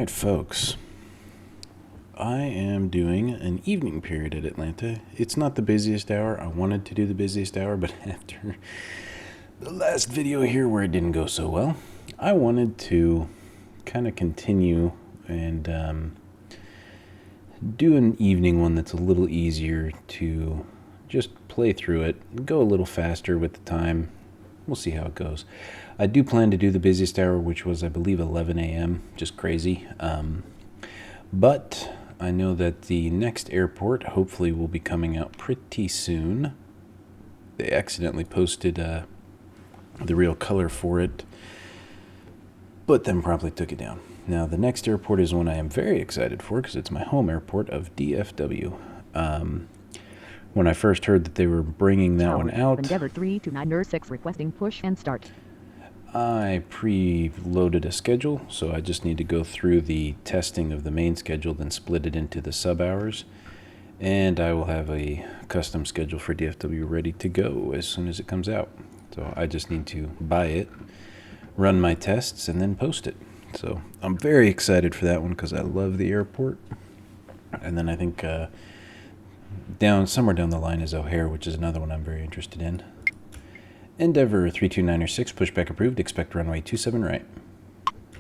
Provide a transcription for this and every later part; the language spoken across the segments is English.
Alright, folks. I am doing an evening period at Atlanta. It's not the busiest hour. I wanted to do the busiest hour, but after the last video here where it didn't go so well, I wanted to kind of continue and do an evening one that's a little easier to just play through it, go a little faster with the time. We'll see how it goes. I do plan to do the busiest hour, which was, I believe, 11 a.m., just crazy. But I know that the next airport hopefully will be coming out pretty soon. They accidentally posted the real color for it, but then promptly took it down. Now, the next airport is one I am very excited for because it's my home airport of DFW. When I first heard that they were bringing that one out, Endeavor 32906 requesting push and start. I pre-loaded a schedule, so I just need to go through the testing of the main schedule, then split it into the sub-hours, and I will have a custom schedule for DFW ready to go as soon as it comes out. So I just need to buy it, run my tests, and then post it. So I'm very excited for that one because I love the airport. And then I think somewhere down the line is O'Hare, which is another one I'm very interested in. Endeavor 32906, pushback approved, expect runway 27 right.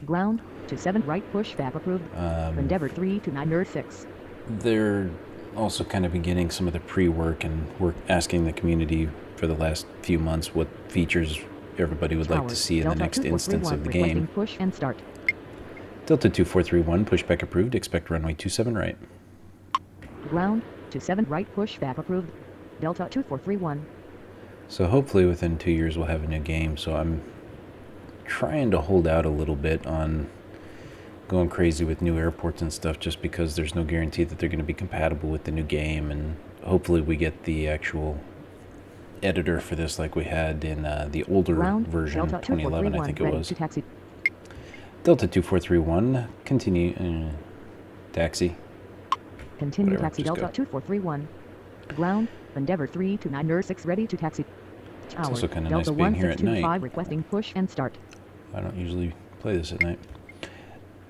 Ground, 27 right, pushback approved. Endeavor 32906. They're also kind of beginning some of the pre-work and work, asking the community for the last few months what features everybody would like to see in the next instance of the game. Push and start. Delta 2431, pushback approved, expect runway 27 right. Ground, 27 right, pushback approved. Delta 2431. So hopefully within 2 years we'll have a new game, so I'm trying to hold out a little bit on going crazy with new airports and stuff just because there's no guarantee that they're going to be compatible with the new game, and hopefully we get the actual editor for this like we had in the older version, 2011 I think it was. Delta 2431, continue, taxi. Continue Whatever, taxi Delta 2431. Ground, Endeavor 32906 ready to taxi. It's also kind of nice being here at night. Requesting push and start. I don't usually play this at night.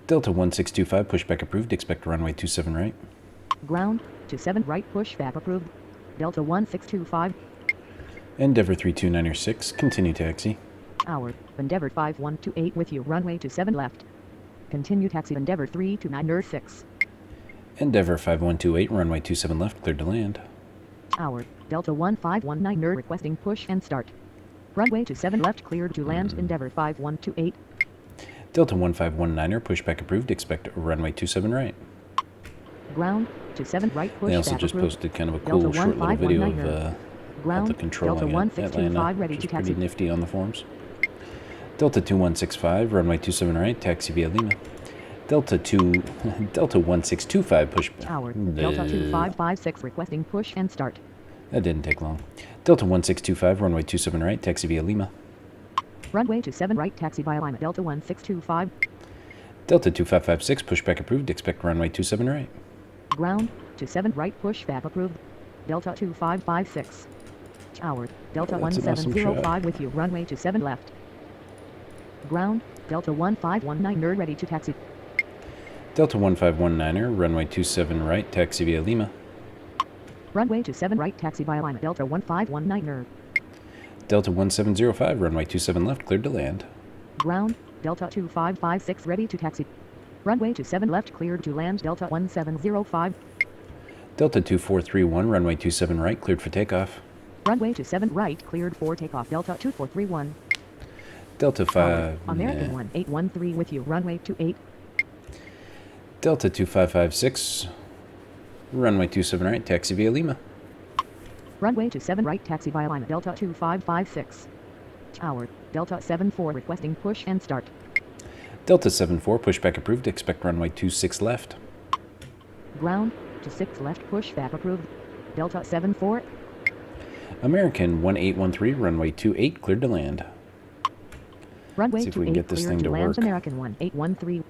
Delta 1625, pushback approved, expect runway 27 right. Ground, 27 right, pushback approved. Delta 1625. Endeavor 32906, continue taxi. Hour, Endeavor 5128 with you, runway 27 left. Continue taxi Endeavor 32906. Endeavor 5128, runway 27 left, cleared to land. Hour, Delta 1519 requesting push and start. Runway 27 left, cleared to land, Endeavor 5128. Delta 1519, pushback approved, expect runway 27 right. Ground, 27 right, push. They also just posted kind of a cool short little video of the controlling at Atlanta, which is pretty nifty on the forums. Delta 2165, runway 27 right, taxi via Lima. Delta 1625, push. Tower, Delta 2556 requesting push and start. That didn't take long. Delta 1625, runway 27 right, taxi via Lima. Runway 27 right, taxi via Lima, Delta 1625. Delta 2556, pushback approved, expect runway 27 right. Ground, 27 right, pushback approved. Delta 2556. Tower, Delta 1705 with you, runway 27 left. Ground, Delta 1519 ready to taxi. Delta 1519, runway 27 right, taxi via Lima. Runway 27 right, taxi via Lima, Delta 1519. Delta 1705, runway 27 left, cleared to land. Ground, Delta 2556 ready to taxi. Runway 27 left, cleared to land, Delta 1705. Delta 2431, runway 27 right, cleared for takeoff. Runway 27 right, cleared for takeoff, Delta 2431. Delta 5... American 1813 with you, runway 28. Delta 2556, runway 27 right, taxi via Lima. Runway 27 right, taxi via Lima, Delta 2556. Tower, Delta 74 requesting push and start. Delta 74, pushback approved, expect runway 26 left. Ground, 26 left, pushback approved. Delta 74. American 1813, runway 28, cleared to land. Runway see if we can get this thing to work. American 1813.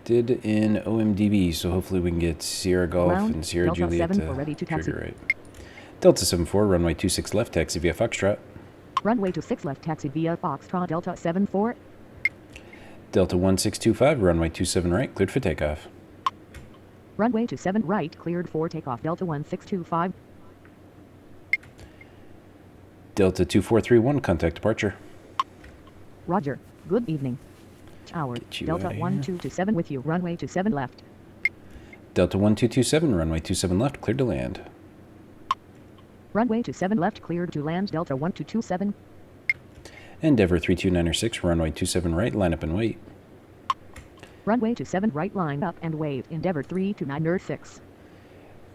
Did in OMDB, so hopefully we can get Sierra Golf and Sierra Delta Juliet to trigger right. Delta 74, runway 26 left, taxi via Foxtrot. Runway 26 left, taxi via Foxtrot, Delta 74. Delta 1625, runway 27 right, cleared for takeoff. Runway 27 right, cleared for takeoff. Delta 1625. Delta 2431, contact departure. Roger. Good evening. Tower. Get you Delta outta here. 1227 with you. Runway 27 left. Delta 1227, runway 27 left, cleared to land. Runway 27 left, cleared to land. Delta 1227. Endeavour 32906, runway 27 right, line up and wait. Runway 27 right, line up and wait. Endeavour 32906.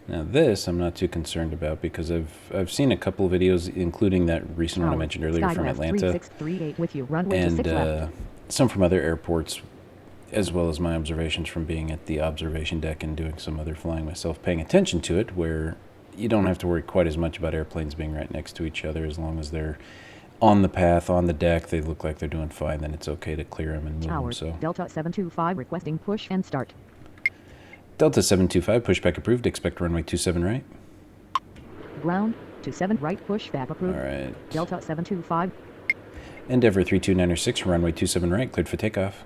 Now this I'm not too concerned about because I've seen a couple of videos, including that recent one I mentioned earlier from Skywest Atlanta, 3638 with you. Runway 26 and left. some from other airports, as well as my observations from being at the observation deck and doing some other flying myself, paying attention to it, where you don't have to worry quite as much about airplanes being right next to each other. As long as they're on the path, on the deck, they look like they're doing fine, then it's okay to clear them and move them. So Delta 725 requesting push and start. Delta 725, pushback approved, expect runway 27 right. Ground 27 right, pushback approved. All right. Delta 725. Endeavour 32906, runway 27 right, cleared for takeoff.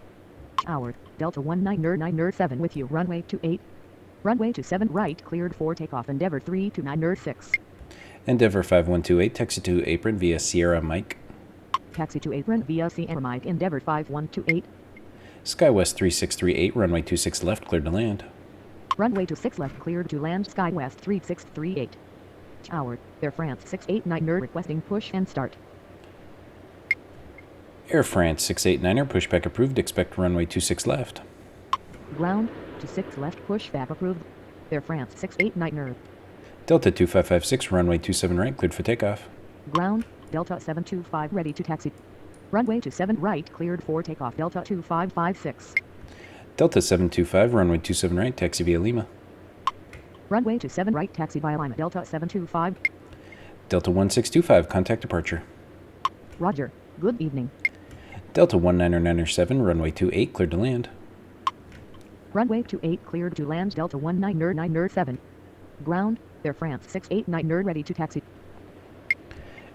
Tower. Delta 1997 with you. Runway 28. Runway 27 right, cleared for takeoff. Endeavour 32906. Endeavour 5128, taxi to apron via Sierra Mike. Taxi to apron via Sierra Mike. Endeavour 5128. Skywest 3638, runway 26 left, cleared to land. Runway 26 left, cleared to land. Skywest 3638. Tower. Air France 689er requesting push and start. Air France 689er, pushback approved, expect runway 26 left. Ground 26 left, pushback approved. Air France 689er. Delta 2556, runway 27 right, cleared for takeoff. Ground Delta 725 ready to taxi. Runway 27 right, cleared for takeoff. Delta 2556. Delta 725, runway 27 right, taxi via Lima. Runway 27 right, taxi via Lima. Delta 725. Delta 1625, contact departure. Roger. Good evening. Delta 1997, runway 28, cleared to land. Runway 28 cleared to land. Delta 1997. Ground Air France 689er ready to taxi.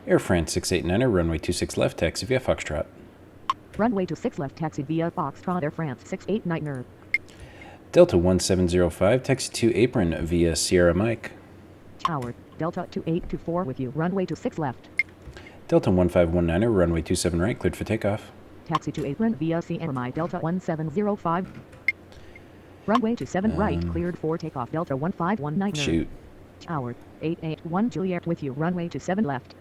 Air France 689er, runway 26 left, taxi via Foxtrot. Runway 26 left, taxi via Foxtrot. Air France 689er. Delta 1705, taxi to apron via Sierra Mike. Tower. Delta 2824 with you. Runway 26 left. Delta 1519er, runway 27 right, cleared for takeoff. Taxi to apron via Sierra Mike. Delta 1705. Runway 27 right, cleared for takeoff. Delta 1519er. Shoot. Tower. 881 Juliet with you. Runway 27 left.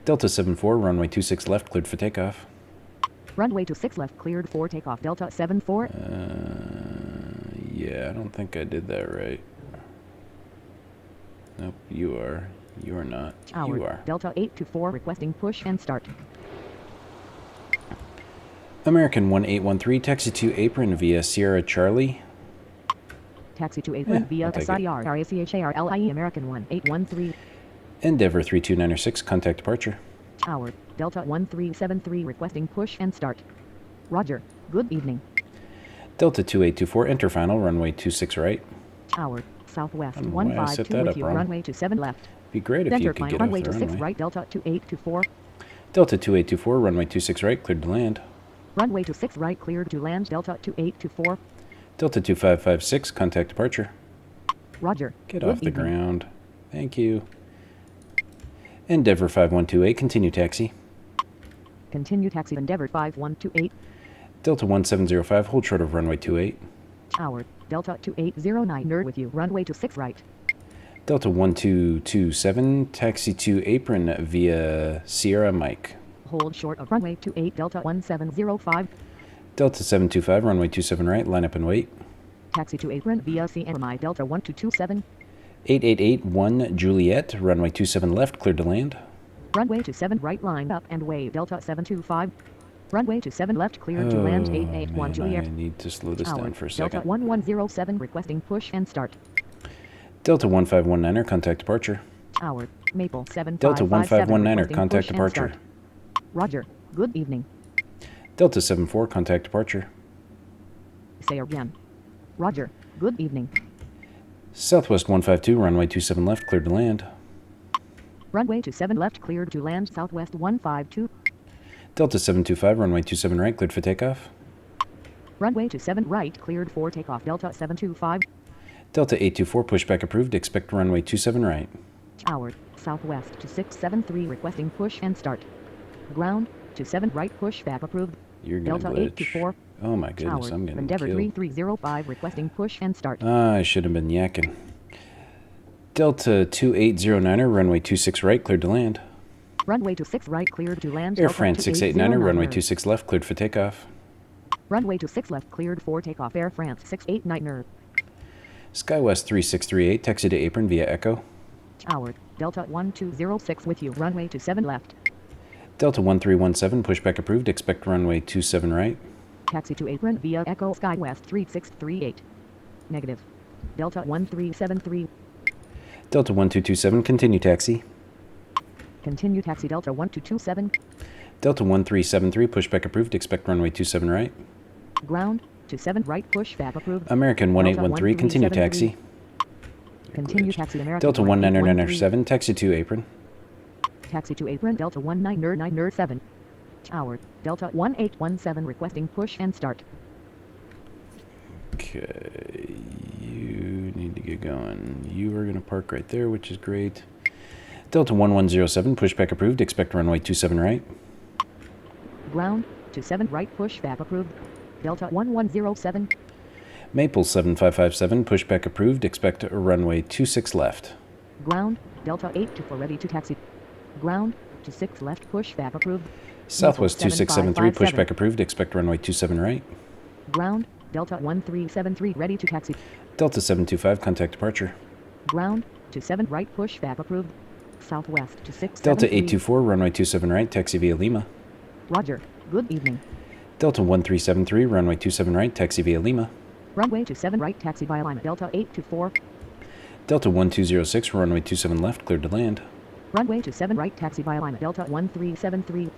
Delta 74, runway 26 left, cleared for takeoff. Runway 26 left, cleared for takeoff. Delta 74. Yeah, I don't think I did that right. Nope, you are. You are not. Tower. You are. Delta 824 requesting push and start. American 1813, taxi to apron via Sierra Charlie. Taxi to apron via I'll take it. SIR RACHARLIE American 1813. Endeavour 32906, contact departure. Tower. Delta 1373 requesting push and start. Roger. Good evening. Delta 2824, enter final, runway 26 right. Tower. Southwest I don't know why I set 152 that with up you. wrong. Runway 27 left. Be great if you Center could climb. get off Runway the 26 runway. right. Delta 2824. Delta 2824, runway 26 right, cleared to land. Runway 26 right, cleared to land. Delta 2824. Delta 2556, contact departure. Roger. Get Good off the evening. ground. Thank you. Endeavour 5128, continue taxi. Continue taxi. Endeavour 5128. Delta 1705, hold short of runway 28. Tower. Delta 2809 with you. Runway 26 right. Delta 1227, taxi to apron via Sierra Mike. Hold short of runway 28. Delta 1705. Delta 725, runway 27 right, line up and wait. Taxi to apron via CMI. Delta 1227. 8881 Juliet, runway 27 left, cleared to land. Runway 27 right, line up and wave. Delta 725. Runway 27 left, cleared to land. 881 man, Juliet. I need to slow this Tower. down for a Delta second. 1107 requesting push and start. Delta 1519er, contact departure. Tower. Maple 7557 Delta 1519er, requesting contact push and departure. start. Roger. Good evening. Delta 74, contact departure. Say again. Roger. Good evening. Southwest 152, runway 27 left, cleared to land. Runway 27 left, cleared to land. Southwest 152. Delta 725, runway 27 right, cleared for takeoff. Runway to 7 right cleared for takeoff. Delta 725. Delta 824, pushback approved. Expect runway 27 right. Tower, southwest to 673 requesting push and start. Ground, to 7 right push back approved. You're gonna Delta glitch. 824. Oh my goodness, Tower, I'm getting Endeavor killed. 3305 requesting push and start. I should have been yakking. Delta 2809er, runway 26 right, cleared to land. Runway to 6 right cleared to land. Air Delta France 689er, runway 2809er. 26 left, cleared for takeoff. Runway to 6 left cleared for takeoff. Air France 689er. SkyWest 3638, taxi to apron via Echo. Tower, Delta 1206 with you. Runway to 7 left. Delta 1317, pushback approved. Expect runway 27 right. Taxi to apron via Echo SkyWest 3638. Negative. Delta 1373. Delta 1227, continue taxi. Continue taxi Delta 1227. Delta 1373, pushback approved. Expect runway 27 right. Ground, to 7 right push back approved. American Delta 1813, continue taxi. Continue taxi American Delta 1813. 19997, taxi to apron. Taxi to apron Delta 19997. Tower, Delta 1817 requesting push and start. Okay, you need to get going. You are going to park right there, which is great. Delta 1107, pushback approved. Expect runway 27 right. Ground, to 7 right push back approved. Delta 1107. Maple 7557, pushback approved. Expect a runway 26 left. Ground, Delta 824 ready to taxi. Ground, to 6 left push back approved. Southwest Maple 2673, 7557. pushback approved. Expect runway 27 right. Ground, Delta 1373 ready to taxi. Delta 725, contact departure. Ground, to 7 right push back approved. Southwest to 673. Delta 824, runway 27 right, taxi via Lima. Roger, good evening. Delta 1373, runway 27 right, taxi via Lima. Runway to 7 right taxi via Lima. Delta 824. Delta 1206, runway 27 left, cleared to land. Runway to 7 right taxi via Lima. Delta 1373.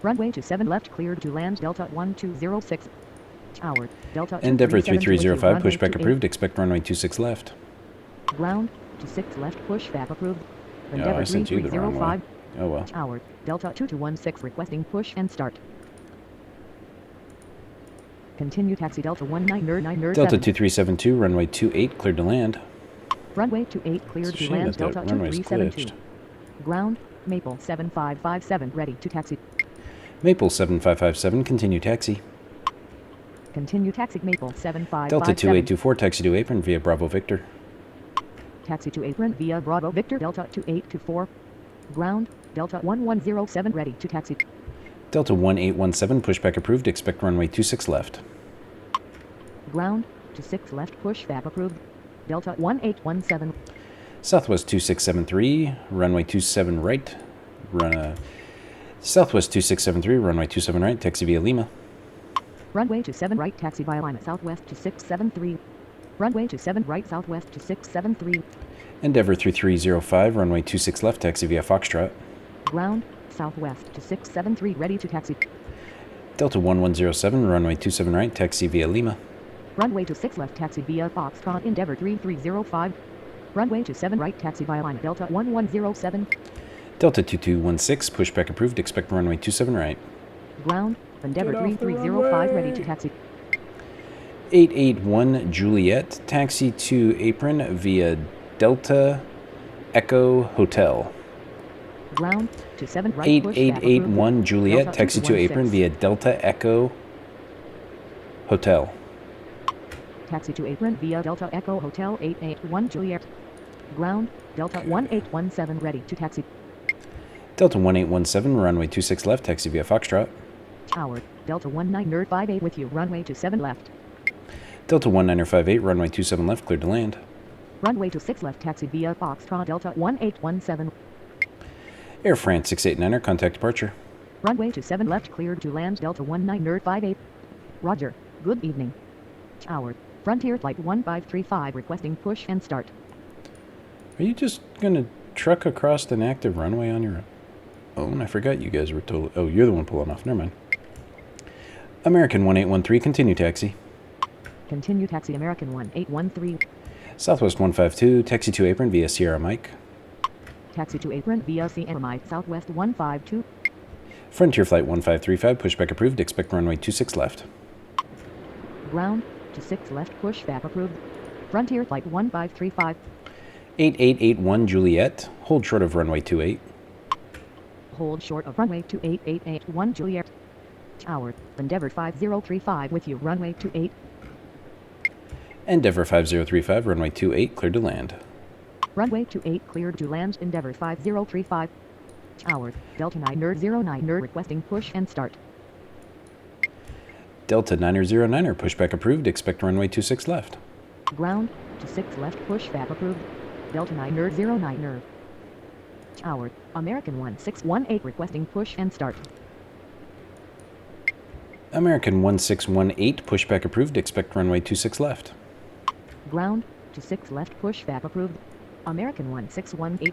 Runway to 7 left cleared to land. Delta 1206. Tower, Delta Endeavor 2372, 3305, runway pushback to approved. Expect runway 26 left. 8. Ground, to 6 left push back approved. Oh, Endeavor I sent you the wrong way. 3305. Oh well. Tower, Delta 2216 requesting push and start. Continue taxi Delta 1997. Delta 2372, runway 28, cleared to land. Runway 28 cleared It's a to shame land. that that Delta runway's 2372. glitched. Ground, Maple 7557 ready to taxi. Maple 7557, continue taxi. Continue taxi Maple 7557. Delta 2824, taxi to apron via Bravo Victor. Taxi to apron via Bravo Victor Delta 2824. Ground, Delta 1107 ready to taxi. Delta 1817, pushback approved. Expect runway 26 left. Ground, to 6 left push back approved. Delta 1817. Southwest 2673, runway 27 right. Southwest 2673, runway 27 right, taxi via Lima. Runway to 7 right taxi via Lima Southwest to 673. Runway to 7 right Southwest to 673. Endeavor 3305, runway 26 left, taxi via Foxtrot. Ground, Southwest to 673 ready to taxi. Delta 1107, runway 27 right, taxi via Lima. Runway to 6 left taxi via Foxtrot Endeavor 3305. Runway to 7 right taxi via Lima Delta 1107. Delta 2216, pushback approved. Expect runway 27 right. Ground, Endeavor Get off the 3305 ready runway. to taxi. 881 Juliet, taxi to apron via Delta Echo Hotel. Ground, to 7 right push back approved. 8881 Juliet, Delta taxi to apron 216. via Delta Echo Hotel. Taxi to apron via Delta Echo Hotel 881 Juliet. Ground, Delta 1817 ready to taxi. Delta 1817, runway 26 left, taxi via Foxtrot. Tower, Delta 1958 with you. Runway to 7 left. Delta 1958, runway 27 left, cleared to land. Runway to 6 left taxi via Foxtrot Delta 1817. Air France 689er, contact departure. Runway to 7 left cleared to land Delta 1958. Roger, good evening. Tower, Frontier Flight 1535 requesting push and start. Are you just gonna truck across an active runway on your own? I forgot you guys were totally... Oh, you're the one pulling off. Never mind. American 1813, continue taxi. Continue taxi American 1813. Southwest 152, taxi to apron via Sierra Mike. Taxi to apron via CMI Southwest 152. Frontier Flight 1535, pushback approved. Expect runway 26 left. Ground, to 6 left push back approved. Frontier Flight 1535. 8881 Juliet, hold short of runway 28. Hold short of runway 28881 Juliet. Tower, Endeavour 5035 with you, runway 28. Endeavour 5035, runway 28, cleared to land. Runway 28 cleared to land, Endeavour 5035. Tower, Delta 909er requesting push and start. Delta 909er, pushback approved, expect runway 26 left. Ground, to 6 left pushback approved. Delta 909er. Tower, American 1618 requesting push and start. American 1618, pushback approved, expect runway 26 left. Ground, to 6 left pushback approved. American 1618.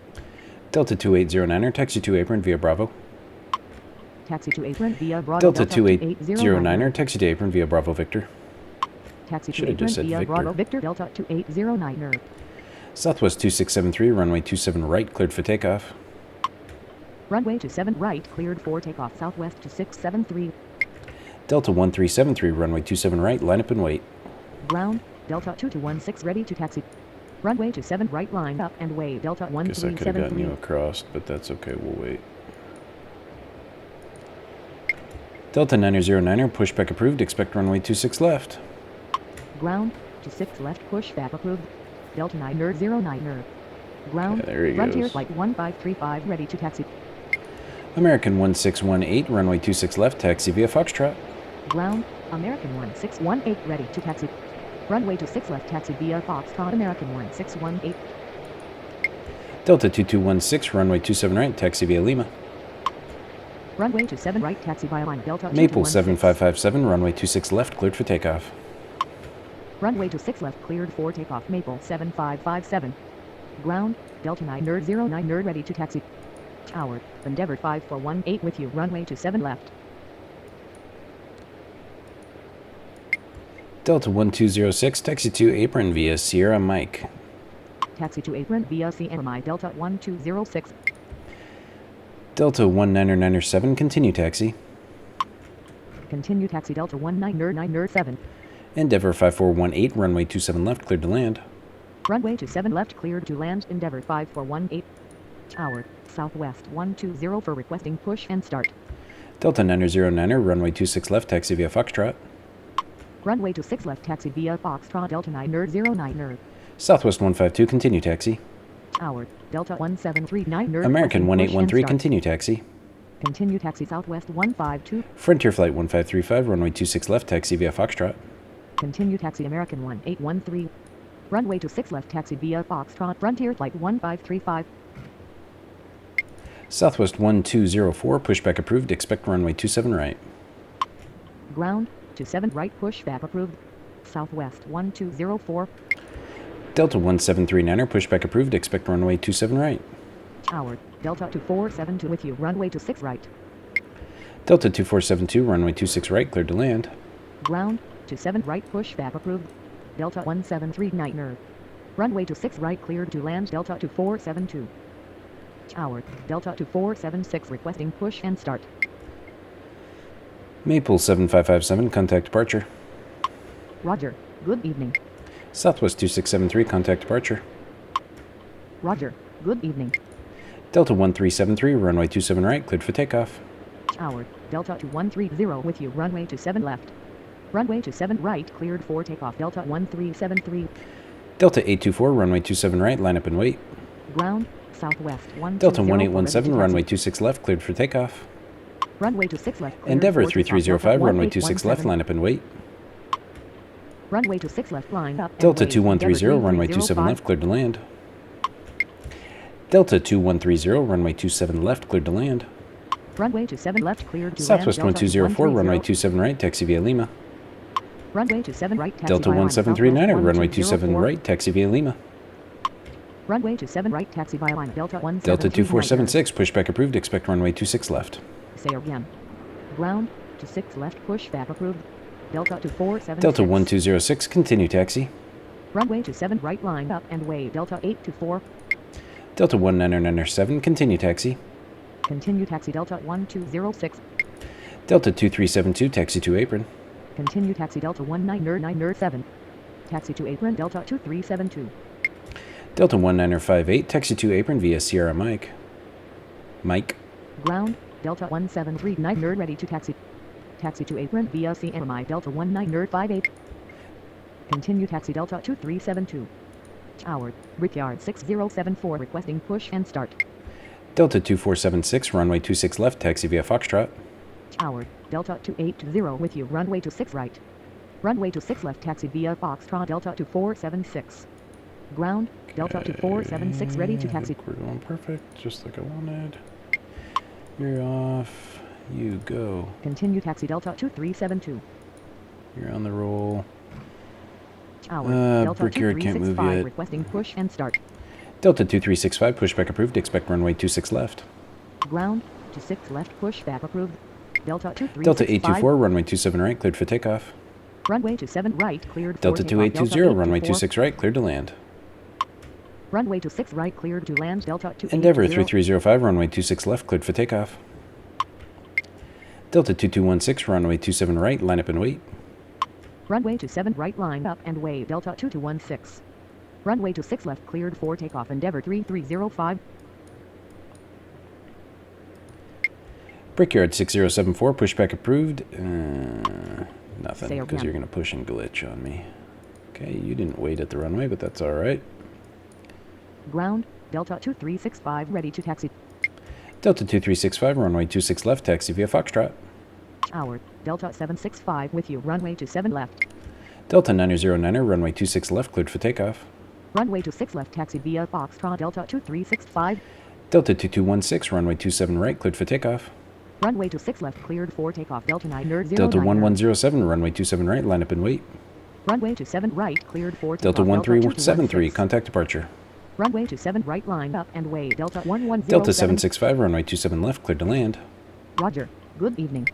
Delta 2809er, taxi to apron via Bravo. Taxi to apron via Bravo. Delta 2809er, taxi to apron via Bravo Victor. Taxi to Should've apron just said via Victor. Bravo Victor Delta 2809er. Southwest 2673, runway 27 right, cleared for takeoff. Runway 27 right cleared for takeoff. Southwest 2673. Delta 1373, runway 27 right, line up and wait. Ground, Delta 2216 ready to taxi. Runway 27 right, line up and wait. Delta Guess I could have gotten you 1373. across, but that's okay, we'll wait. Delta 909er, pushback approved, expect runway 26 left. Ground, to 6 left pushback approved. Delta 909er. Ground, Yeah, there he Frontier goes. Flight 1535 ready to taxi. American 1618, runway 26 left, taxi via Foxtrot. Ground, American 1618 ready to taxi. Runway 26 left taxi via Foxtrot. American 1618. Delta 2216, runway 27 right, taxi via Lima. Runway 27 right taxi via line Delta Maple 2216. 7557, runway 26 left, cleared for takeoff. Runway 26 left cleared for takeoff. Maple 7557. Ground, Delta 909er ready to taxi. Tower, Endeavour 5418 with you. Runway 27 left. Delta 1206, taxi to apron via Sierra Mike. Taxi to apron via CMI Delta 1206. Delta 1997, continue taxi. Continue taxi Delta 1997. Endeavour 5418, runway 27 left, cleared to land. Runway 27 left cleared to land. Endeavour 5418. Tower, Southwest 120 for requesting push and start. Delta 909er, runway 26 left, taxi via Foxtrot. Runway 26 left taxi via Foxtrot Delta 909er. Southwest 152, continue taxi. Tower, Delta 1739er. American requesting push and 1813, start. continue taxi. Continue taxi Southwest 152. Frontier Flight 1535, runway 26 left, taxi via Foxtrot. Continue taxi American 1813. Runway 26 left taxi via Foxtrot. Frontier Flight 1535. Southwest 1204, pushback approved, expect runway 27 right. Ground, 27 right pushback approved. Southwest 1204. Delta 1739er, pushback approved, expect runway 27 right. Tower, Delta 2472 with you. Runway 26 right. Delta 2472, runway 26 right, cleared to land. Ground, 27 right pushback approved. Delta 1739er. Runway 26 right cleared to land. Delta 2472. Tower, Delta 2476 requesting push and start. Maple 7557, contact departure. Roger, good evening. Southwest 2673, contact departure. Roger, good evening. Delta 1373, runway 27 right, cleared for takeoff. Tower, Delta 2130 with you. Runway 27 left. Runway 27 right cleared for takeoff. Delta 1373. Delta 824, runway 27 right, line up and wait. Ground, Southwest 120. Delta 1817, runway 26 left, cleared for takeoff. Runway 26 left. cleared Endeavour for takeoff. 3305, Delta runway 26 left, 1817. line up and wait. Runway 26 left, line up. and Delta wait. 2130, Endeavour runway 27 3305. left, cleared to land. Delta 2130, runway 27 left, cleared to land. Runway 27 left cleared to Southwest land. Delta 1204, runway 130. 27 right, taxi via Lima. Runway 27 right taxi Delta via line. 1739er, Southwest runway 27 1204. right, taxi via Lima. Runway 27 right taxi via line. Delta 1739er. Delta 2476, pushback approved, expect runway 26 left. Say again. Ground, 26 left pushback approved. Delta 2476. Delta 1206, continue taxi. Runway 27 right line up and wait. Delta 824. Delta 1997, continue taxi. Continue taxi Delta 1206. Delta 2372, taxi to apron. Continue taxi Delta 19er Taxi to apron Delta 2372. Delta 1958, taxi to apron via Sierra Mike. Ground, Delta 1739er ready to taxi. Taxi to apron via Sierra Mike Delta 19er 58. Continue taxi Delta 2372. Tower, Brickyard 6074 requesting push and start. Delta 2476, runway 26 left, taxi via Foxtrot. Tower, Delta 280 with you, runway 26 right. Runway 26 left, taxi via Foxtrot Delta 2476. Ground, Delta 2476 ready to taxi. We're going perfect, just like I wanted. You're off. You go. Continue taxi Delta 2372. You're on the roll. Tower, Delta Brickyard can't move 2365 yet. requesting push and start. Delta 2365, pushback approved. Expect runway 26 left. Ground, 26 left, pushback approved. Delta 2365. Delta 824, runway 27 right, cleared for takeoff. Runway 27 right, cleared for Delta takeoff. 2820, runway 824. 26 right, cleared to land. Runway 26 right, cleared to land. Delta 2820. Endeavour 3305, runway 26 left, cleared for takeoff. Delta 2216, runway 27 right, line up and wait. Runway 27 right, line up and wait. Delta 2216. Runway 26 left, cleared for takeoff. Endeavour 3305. Brickyard 6074, pushback approved. Nothing, Say because again. you're going to push and glitch on me. Okay, you didn't wait at the runway, but that's alright. Ground, Delta 2365 ready to taxi. Delta 2365, runway 26 left, taxi via Foxtrot. Tower, Delta 765 with you, runway 27 left. Delta 909er, runway 26 left, cleared for takeoff. Runway 26 left, taxi via Foxtrot Delta 2365. Delta 2216, runway 27 right, cleared for takeoff. Runway 26 left, cleared for takeoff. Delta 9er 09er. Delta 1107, runway 27 right, line up and wait. Runway 27 right, cleared for Delta takeoff. 1373, 2216. contact departure. Runway 27 right, line up and wait. Delta 1107. Delta 765, runway 27 left, cleared to land. Roger. Good evening.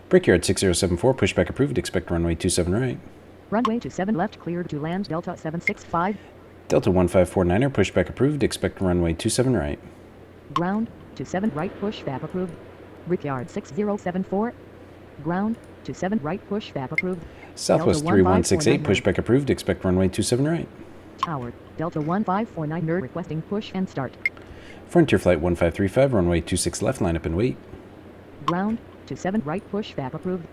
Brickyard 6074, pushback approved, expect runway 27 right. Runway 27 left, cleared to land. Delta 765. Delta 1549er, pushback approved, expect runway 27 right. Ground, 27 right, pushback approved. Brickyard 6074. Ground, 27 right, pushback approved. Southwest Delta 3168, 1549er. pushback approved, expect runway 27 right. Tower, Delta 1549er requesting push and start. Frontier Flight 1535, runway 26 left, line up and wait. Ground, 27 right, pushback approved.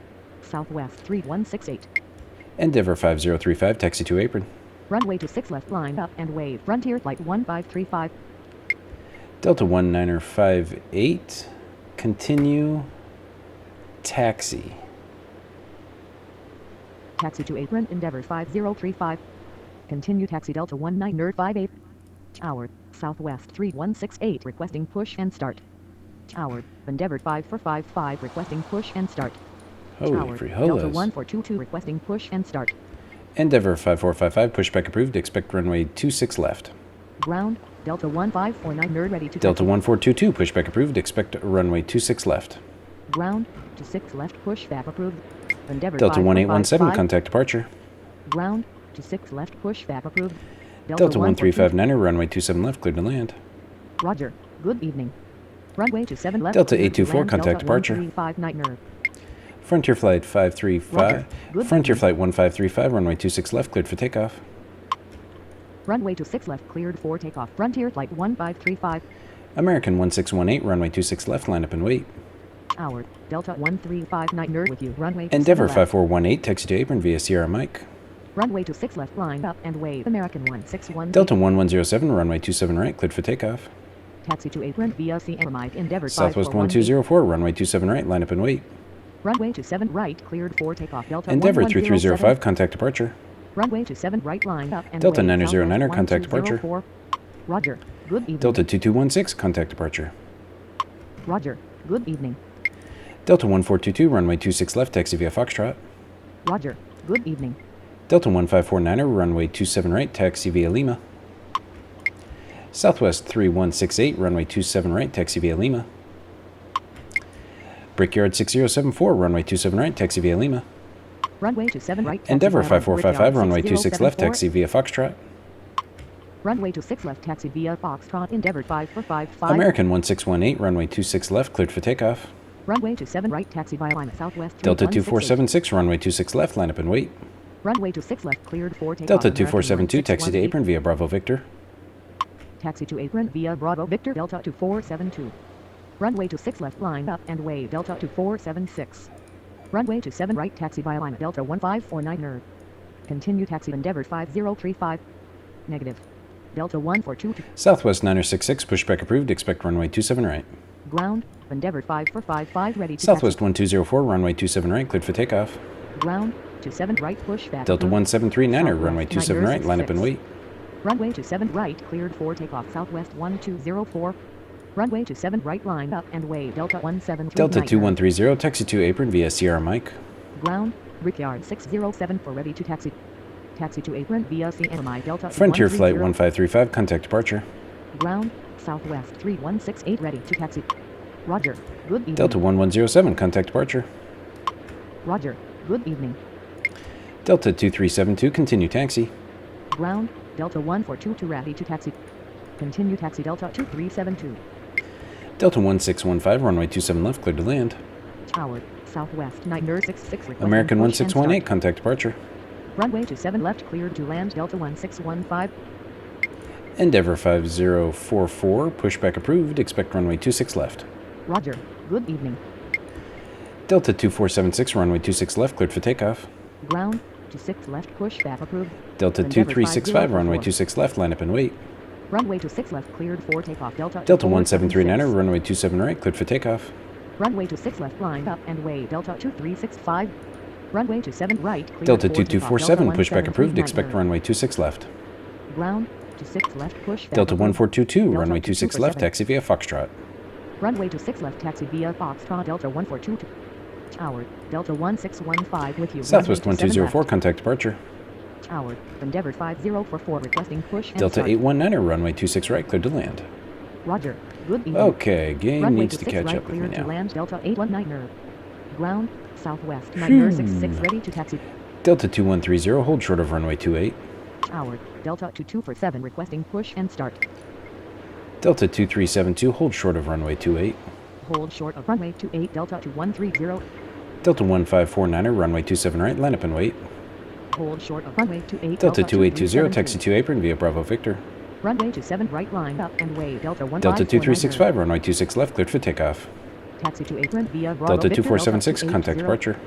Southwest 3168. Endeavour 5035, taxi to apron. Runway 26 left, line up and wave. Frontier Flight 1535. Delta 1958, continue, taxi. Taxi to apron, Endeavour 5035. Continue taxi Delta 19er 58. Tower, Southwest 3168 requesting push and start. Tower, Endeavour 5455 requesting push and start. Holy Tower, frijoles. Delta 1422 requesting push and start. Endeavour 5455, pushback approved, expect runway 26 left. Ground, Delta 1549er ready to Delta taxi. 1422, pushback approved, expect runway 26 left. Ground, 26 left, pushback approved. Endeavour Delta 1817, 5455. contact departure. Ground, 26 left, pushback approved. Delta 1359er, runway 27 left, cleared to land. Roger. Good evening. Runway 27 left. Delta cleared to 824, land. contact Delta departure. 1359er. Frontier Flight 535. Roger. Good Frontier evening. Flight 1535, runway 26 left, cleared for takeoff. Runway 26 left, cleared for takeoff. Frontier Flight 1535. American 1618, runway 26 left, line up and wait. Tower, Delta 1359er with you. Runway 27 Endeavour left. 5418, taxi to apron via Sierra Mike. Runway 26 left, line up and wave. American 161. Delta 1107, runway 27 right, cleared for takeoff. Taxi to apron via Sierra Mike. Endeavour Southwest 5418. 1204, runway 27 right, line up and wait. Runway 27 right, cleared for takeoff. Delta Endeavour 1107. 3305, contact departure. Runway 27 right, line up and Delta wave. 909er, Southwest contact departure. 1204. Roger. Good evening. Delta 2216, contact departure. Roger. Good evening. Delta 1422, runway 26 left, taxi via Foxtrot. Roger. Good evening. Delta 1549er, runway 27 right, taxi via Lima. Southwest 3168, runway 27 right, taxi via Lima. Brickyard 6074, runway 27 right, taxi via Lima. Runway 27 right. taxi Endeavour via 5455, Brickyard runway 26 left, 6074. taxi via Foxtrot. Runway 26 left, taxi via Foxtrot. Endeavour 5455. American 1618, runway 26 left, cleared for takeoff. Runway 27 right, taxi via line at Southwest Delta 3168. 2476, runway 26 left, line up and wait. Runway 26 left, cleared for takeoff. Delta American 2472, taxi to 1618. apron via Bravo Victor. Taxi to apron via Bravo Victor, Delta 2472. Runway 26 left, line up and wave, Delta 2476. Runway 27 right, taxi via line at Delta 1549er. Continue taxi Endeavour 5035. Negative. Delta 1422. Southwest 9066, pushback approved, expect runway 27 right. Ground, Endeavour 5455, ready to Southwest taxi. 1204, runway 27 right, cleared for takeoff. Ground, 27 right, push back. Delta 1739er, runway 27 right, line up and wait. Runway 27 right, cleared for takeoff. Southwest 1204. Runway 27 right, line up and wave, Delta 1739. Delta 2130, taxi to apron via Sierra Mike. Ground, Brickyard 607 for ready to taxi. Taxi to apron via CMI Delta. Frontier Flight 1530. 1535, contact departure. Ground, Southwest 3168 ready to taxi. Roger, good evening. Delta 1107, contact departure. Roger, good evening. Delta 2372, continue taxi. Ground, Delta 1422 ready to taxi. Continue taxi Delta 2372. Delta 1615, runway 27 left, cleared to land. Tower, Southwest 966. American 1618, contact departure. Runway 27 left, cleared to land Delta 1615. Endeavour 5044, pushback approved, expect runway 26 left. Roger, good evening. Delta 2476, runway 26 left, cleared for takeoff. Ground, 26 left, push back approved. Delta Endeavour 2365, runway 5044. 26 left, line up and wait. Runway 26 left, cleared for takeoff. Delta 1739er, runway 27 right, cleared for takeoff. Runway 26 left, line up and wave, Delta 2365. Runway 27 right, cleared Delta for takeoff. 2247, Delta pushback approved, expect 1739er. runway 26 left. Ground, 26 left, push back Delta approved. 1422, Delta runway 26 left, 2247. taxi via Foxtrot. Runway 26 left, taxi via Foxtrot. Delta 1422. Tower, Delta 1615 with you. Southwest Runway 27 1204, left. contact departure. Tower, Endeavour 5044 requesting push and Delta start. 819er, runway 26 right, cleared to land. Roger, good evening. Okay, game Runway needs to 26 catch right, up with me cleared to now. land Delta 819er. Ground, Southwest 966 ready to taxi. Delta 2130, hold short of runway 28. Tower, Delta 2247 requesting push and start. Delta 2372, hold short of runway 28. Hold short of runway 28 Delta 2130. Delta 1549er, runway 27 right, line up and wait. Hold short of runway 28 Delta 2820, 2372. taxi to apron via Bravo Victor. Runway 27 right, line up and wave Delta 1549er. Delta 2365, runway 26 left, cleared for takeoff. Taxi to apron via Bravo Delta Victor, 2476, Delta contact 280. departure.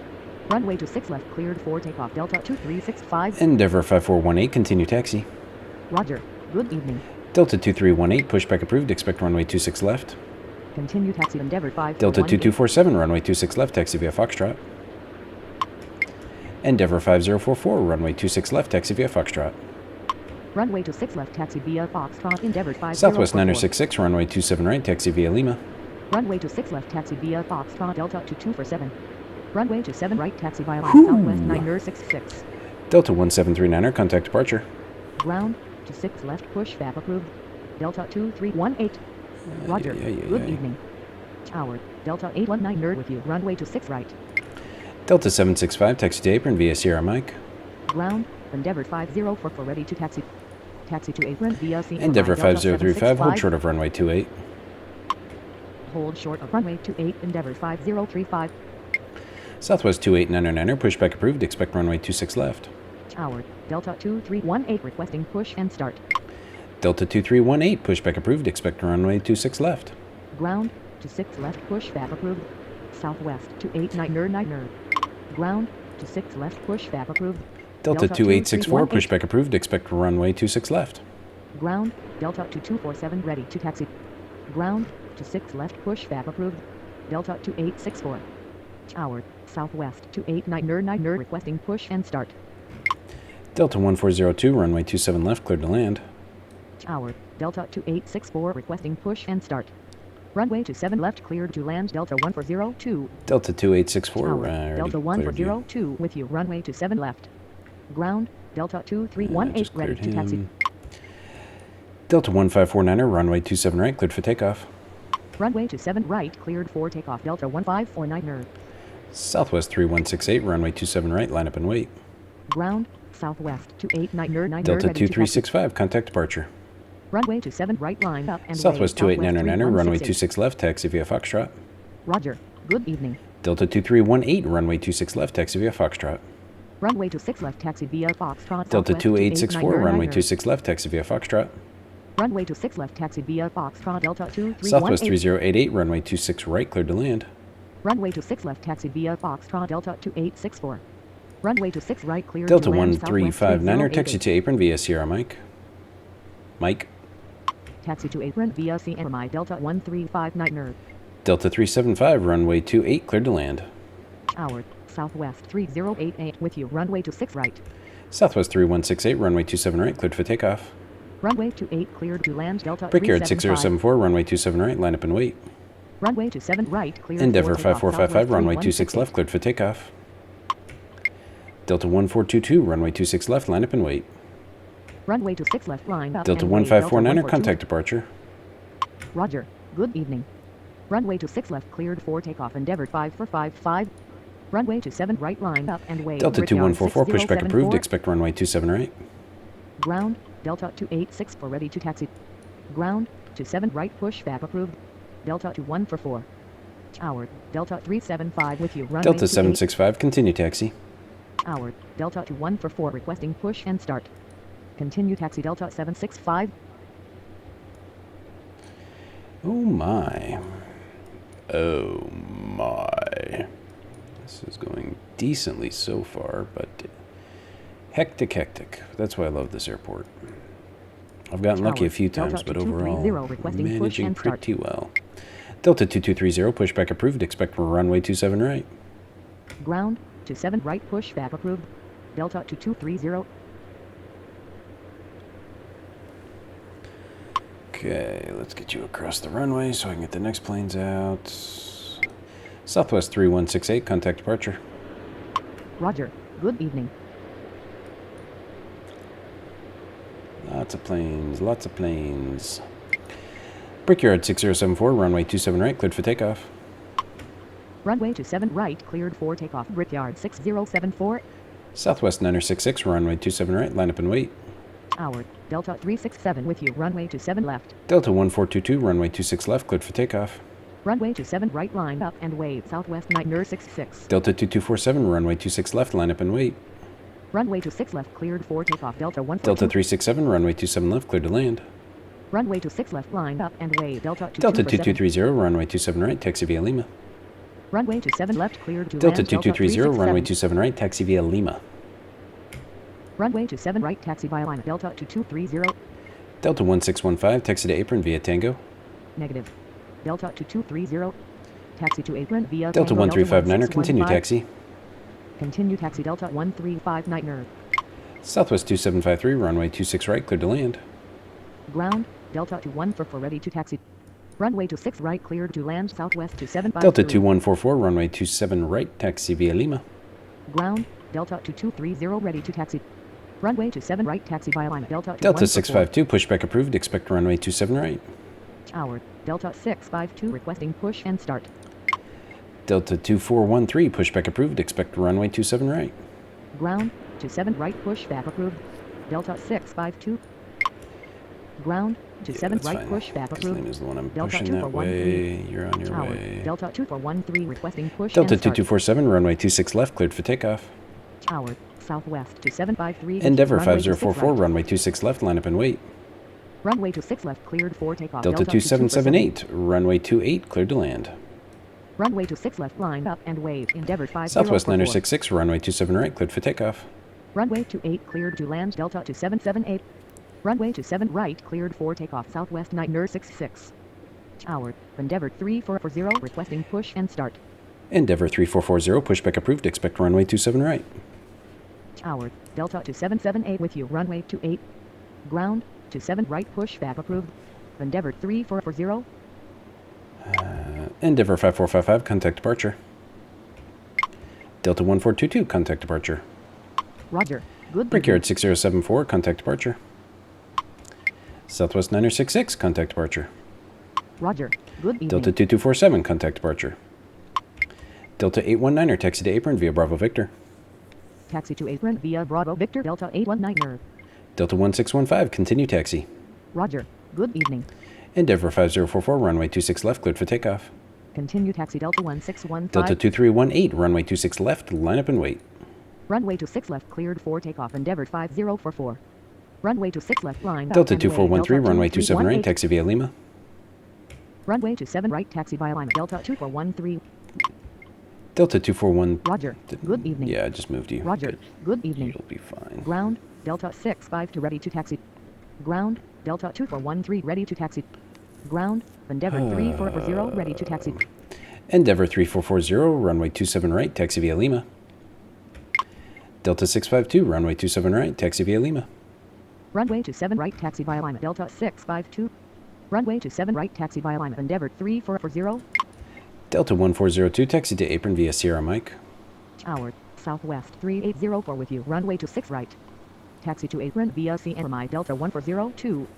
Runway 26 left, cleared for takeoff. Delta 2365. Endeavour 5418, continue taxi. Roger, good evening. Delta 2318, pushback approved, expect runway 26 left. Continue taxi Endeavour 5. Delta 2247, runway 26 left, taxi via Foxtrot. Endeavour 5044, runway 26 left, taxi via Foxtrot. Runway 26 left, taxi via Foxtrot. Endeavour 5. Southwest 9066, runway 27 right, taxi via Lima. Runway 26 left, taxi via Foxtrot. Delta 2247. Runway 27 right, taxi via Whew. Southwest 966. Delta 1739er, contact departure. Ground, 26 left, push back approved. Delta 2318. Roger, good evening. Tower, Delta 819er with you. Runway 26 right. Delta 765, taxi to apron via Sierra Mike. Ground, Endeavour 504 for ready to taxi. Taxi to apron via CMI Endeavour Delta 5035, hold 765. short of runway 28. Hold short of runway 28, Endeavour 5035. Southwest 2899er, pushback approved, expect runway 26 left. Tower, Delta 2318 requesting push and start. Delta 2318, pushback approved, expect runway 26 left. Ground, 26 left, push back approved. Southwest 289er. Ground, 26 left, push back approved. Delta 2864, 2318. pushback approved, expect runway 26 left. Ground, Delta 2247 ready to taxi. Ground, 26 left, push back approved. Delta 2864. Tower, Southwest 289er requesting push and start. Delta 1402, runway 27 left, cleared to land. Tower, Delta 2864 requesting push and start. Runway 27 left, cleared to land Delta 1402. Delta 2864, Tower, already Delta cleared you. 1402 with you. Runway 27 left. Ground, Delta 2318 Just ready cleared to taxi. him. Delta 1549er, runway 27 right, cleared for takeoff. Runway 27 right, cleared for takeoff. Delta 1549er. Southwest 3168, runway 27 right, line up and wait. Ground, Southwest 289er. Delta ready to taxi. 2365, contact departure. Runway 27 right, line up and Southwest wave. 2899er, runway 3168. 26 left, taxi via Foxtrot. Roger, Good evening. Delta 2318, runway 26 left, taxi via Foxtrot. Runway 26 left, taxi via Foxtrot. Delta Southwest 2864, 2899er. runway 26 left, taxi via Foxtrot. Runway 26 left, taxi via Foxtrot. Delta 2318. Southwest 3088, runway 26 right, cleared to land. Runway 26 left, taxi via Foxtrot. Delta 2864. Runway 26 right, cleared Delta to land. 1359er, taxi to apron via Sierra Mike. Mike. Taxi to apron via CMI. Delta 1359er. Delta 375, runway 28, cleared to land. Howard, Southwest 3088 with you. Runway 26 right. Southwest 3168, runway 27 right, cleared for takeoff. Runway 28 cleared to land. Delta Brickyard 375. 6074, runway 27 right, line up and wait. Runway 27 right, cleared Endeavor for takeoff. 5455, runway Southwest 26 left, cleared for takeoff. Delta 1422, runway 26 left, line up and wait. Runway 26 left, line up. Delta and wait. 1549er, contact departure. Roger. Good evening. Runway 26 left, cleared for takeoff. Endeavor 5455. Runway 27 right, line up and wait. Delta Brickyard 2144, pushback 6074. approved, expect runway 27 right. Ground, Delta 2864 ready to taxi. Ground, 27 right, pushback approved. Delta 2144. Howard, Delta 375 with you. Runway Delta 28. 765, continue taxi. Howard, Delta 2144 requesting push and start. Continue taxi Delta 765. Oh my. Oh my. This is going decently so far, but hectic. That's why I love this airport. I've gotten lucky a few times, but overall, managing pretty well. Delta 2230, pushback approved, expect runway 27 right. Ground, 27 right, pushback approved. Delta 2230. Okay, let's get you across the runway so I can get the next planes out. Southwest 3168, contact departure. Roger. Good evening. Lots of planes. Brickyard 6074, runway 27 right, cleared for takeoff. Runway 27 right, cleared for takeoff. Brickyard 6074. Southwest 966, runway 27 right, line up and wait. Howard, Delta 367 with you. Runway 27 left. Delta 1422, runway 26 left, cleared for takeoff. Runway 27 right, line up and wait. Southwest 966. Delta 2247, runway 26 left, line up and wait. Runway 26 left, cleared for takeoff. Delta 142. Delta 367, runway 27 left, cleared to land. Runway 26 left, line up and wait. Delta 2230, runway 27 right, taxi via Lima. Runway 27 left, cleared to Delta land. 2230, runway 27 right, taxi via Lima. Runway 27 right, taxi via Lima. Delta 2230. Delta 1615, taxi to apron via Tango. Negative. Delta 2230. Taxi to apron via Delta Tango. 1359er, continue 1615. taxi. Continue taxi Delta 1359er. Southwest 2753, runway 26 right, cleared to land. Ground, Delta 2144 ready to taxi. Runway 26 right, cleared to land. Southwest 2753. Delta 2144, runway 27 right, taxi via Lima. Ground, Delta 2230 ready to taxi. Runway 27 right, taxi via Lima. Delta Delta 652, pushback approved, expect runway 27 right. Howard, Delta 652 requesting push and start. Delta 2413, pushback approved, expect runway 27 right. Ground, 27 right, pushback approved. Delta 652. Ground, 27 that's right, fine. pushback This approved. lane is the one I'm Delta pushing that 2413. way. You're on your Howard, way. Delta 2413 requesting push Delta and start. 2247, runway 26 left, cleared for takeoff. Howard, Southwest 2753. Endeavor runway 5044, right. runway 26 left, line up and wait. Runway 26 left, cleared for takeoff. Delta 2778, runway 28, cleared to land. Runway 26 left, line up and wait. Endeavor 5044. Southwest 966, runway 27 right, cleared for takeoff. Runway 28 cleared to land. Delta 2778. Runway 27 right, cleared for takeoff. Southwest 966. Howard, Endeavor 3440 requesting push and start. Endeavor 3440, pushback approved, expect runway 27 right. Howard, Delta 2778 with you. Runway 28. Ground, 27 right, pushback approved. Endeavor 3440. Endeavor 5455, contact departure. Delta 1422, contact departure. Roger. Good. Brickyard 6074, contact departure. Southwest 966, contact departure. Roger. Good evening. Delta 2247, contact departure. Delta 819er, taxi to apron via Bravo Victor. Taxi to apron via Bravo Victor. Delta 819er. Delta 1615, continue taxi. Roger. Good evening. Endeavor 5044, runway 26 left, cleared for takeoff. Continue taxi Delta 1615. Delta 2318, runway 26 left, line up and wait. Runway 26 left cleared for takeoff. Endeavor 5044. Runway 26 left line Delta up and wait. 2413, Delta runway 27 right, 2318. taxi via Lima. Runway 27 right taxi by alignment. Delta 2413. Delta 241. Roger. Good evening. Yeah, I just moved you. Roger. Good evening. You'll be fine. Ground. Delta 652 ready to taxi. Ground. Delta 2413 ready to taxi. Ground. Endeavor 3440 ready to taxi. Endeavor 3440, runway 27 right, taxi via Lima. Delta 652, runway 27 right, taxi via Lima. Runway 27 right taxi by alignment. Delta 652. Runway 27 right taxi by alignment. Endeavor 3440. Delta 1402, taxi to apron via Sierra Mike. Tower. Southwest 3804 with you. Runway 26 right. Taxi to apron via CMI. Delta 1402.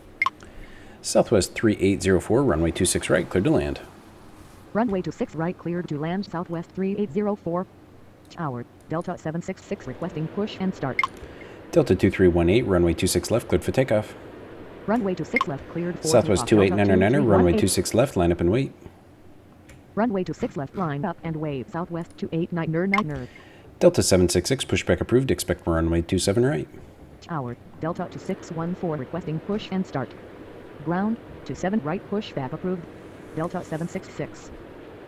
Southwest 3804, runway 26 right, cleared to land. Runway 26 right cleared to land. Southwest 3804. Tower. Delta 766 requesting push and start. Delta 2318, runway 26 left, cleared for takeoff. Runway 26 left cleared for Southwest takeoff. Delta 2899, runway 2318. 26 left, line up and wait. Runway 26 left line up and wave. Southwest 28999. Delta 766, pushback approved, expect runway 27 right. Tower. Delta 2614 requesting push and start. Ground. 27 right pushback approved. Delta 766.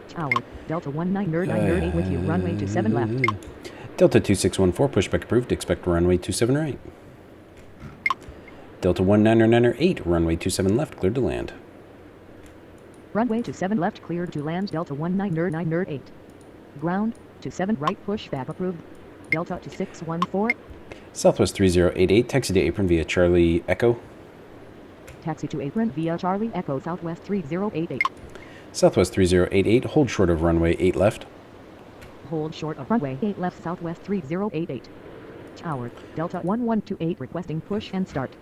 Tower. Delta 19998 with you. Runway 27 left. Delta 2614, pushback approved, expect runway 27 right. Delta 19998, runway 27 left, cleared to land. Runway 27 left cleared to land. Delta 19998. Ground. 27 right pushback approved. Delta 2614. Southwest 3088, taxi to apron via Charlie Echo. Taxi to apron via Charlie Echo. Southwest 3088. Southwest 3088, hold short of runway 8 left. Hold short of runway 8 left. Southwest 3088. Tower. Delta 1128 requesting push and start.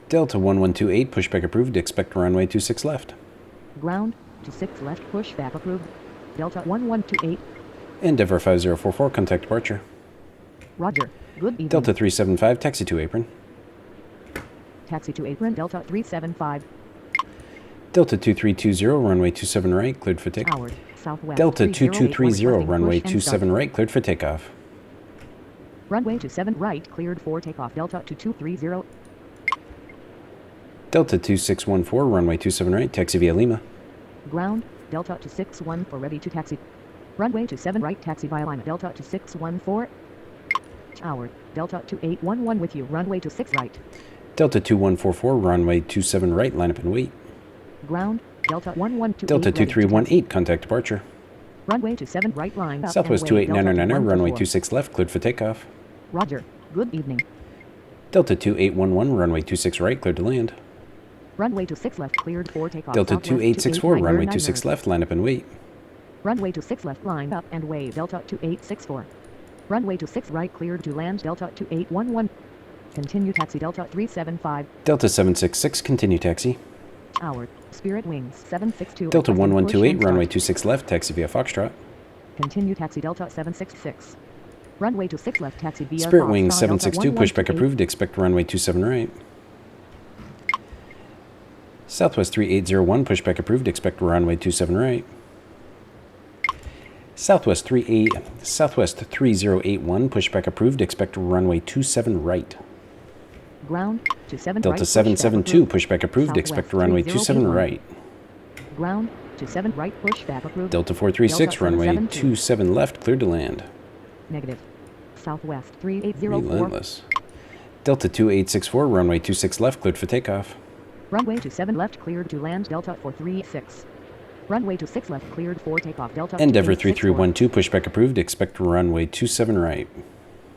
Delta 1128, pushback approved, expect runway 26 left. Ground. 26 left pushback approved. Delta 1128. Endeavor 5044, contact departure. Roger. Good evening. Delta 375, taxi to apron. Taxi to apron. Delta 375. Delta 2320, runway 27 right, cleared for takeoff. Tower. Southwest. Delta 3081 2230, requesting runway push and start. 27 right, cleared for takeoff. Runway 27 right cleared for takeoff. Delta 2230. Delta 2614, runway 27 right, taxi via Lima. Ground. Delta 2614 ready to taxi. Runway 27 right taxi by alignment. Delta 2614. Tower. Delta 2811 with you. Runway 26 right. Delta 2144, runway 27 right, line up and wait. Ground. Delta 1128. Delta ready to 2318, contact departure. taxi. Runway 27 right line up Southwest and wait. Delta 2899, runway 2144. 26 left, cleared for takeoff. Roger. Good evening. Delta 2811, runway 26 right, cleared to land. Runway 26 left cleared for takeoff. Delta Southwest 2864, runway 2899. 26 left, line up and wait. Runway 26 left line up and wave. Delta 2864. Runway 26 right cleared to land. Delta 2811. Continue taxi. Delta 375. Delta 766, continue taxi. Tower. Spirit Wings 762. Delta requesting push 1128, and runway start. 26 left, taxi via Foxtrot. Continue taxi. Delta 766. Runway 26 left taxi via Spirit Wings Foxtrot. 762, Delta pushback 1128. approved, expect runway 27 right. Southwest 3801, pushback approved, expect runway 27 right. Southwest 3081, pushback approved, expect runway 27 right. Ground. 27 Delta right. 772, pushback pushback approved, Southwest expect runway 27 3081. right. approved. Ground. 27 right pushback approved. Delta 436, Delta runway 772. 27 left, cleared to land. Negative. Southwest 3804. Relentless. Delta 2864, runway 26 left, cleared for takeoff. Runway 27 left cleared to land. Delta 436. Runway 26 left cleared for takeoff. Delta Endeavor 2864. 3312, pushback approved, expect runway 27 right.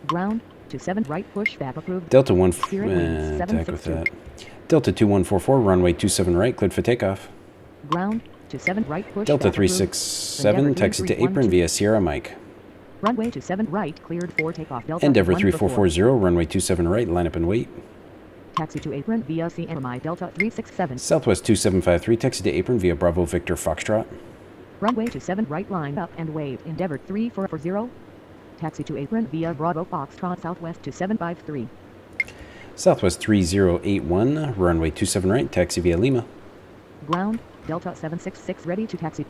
Ground. 27 right pushback approved. Delta 1, Spirit Wings attack with 762. that. Delta 2144, runway 27 right, cleared for takeoff. Ground. 27 right pushback Delta approved. 367, Endeavor taxi to apron 3312. via Sierra Mike. Runway 27 right cleared for takeoff. Delta Endeavor 1444. 3440, runway 27 right, line up and wait. Taxi to apron via CMI. Delta 367. Southwest 2753, taxi to apron via Bravo Victor Foxtrot. Runway 27 right line up and wave. Endeavor 3440. Taxi to apron via Bravo Foxtrot. Southwest 2753. Southwest 3081, runway 27 right, taxi via Lima. Ground. Delta 766 ready to taxi.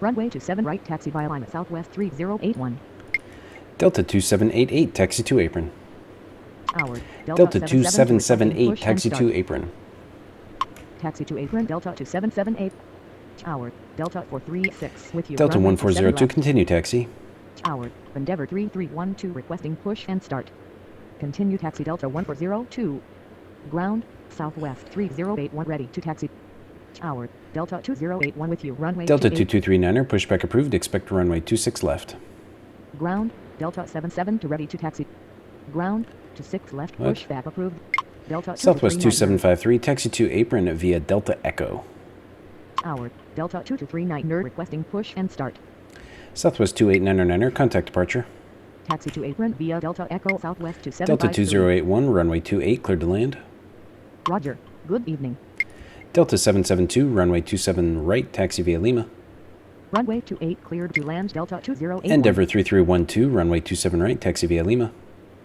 Runway 27 right, taxi via line at Southwest 3081. Delta 2788, taxi to apron. Tower, Delta 2778, push and taxi start. to apron. Taxi to apron, Delta 2778. Tower, Delta 436 with you. Delta Runway 27 1402, left. continue taxi. Tower, Endeavour 3312 requesting push and start. Continue taxi Delta 1402. Ground, Southwest 3081 ready to taxi. Tower, Delta 2081 with you. Runway Delta 28. 2239er, pushback approved, expect runway 26 left. Ground, Delta 77 to ready to taxi. Ground, to 6 left, What? pushback approved. Delta Southwest 2239. 2753, taxi to apron via Delta Echo. Tower, Delta 2239er requesting push and start. Southwest 2899er, contact departure. Taxi to apron via Delta Echo Southwest Delta 2753. 2081, runway 28, cleared to land. Roger, good evening. Delta 772, runway 27 right, taxi via Lima. Runway 28 cleared to land Delta 2081. Endeavour 3312, runway 27 right, taxi via Lima.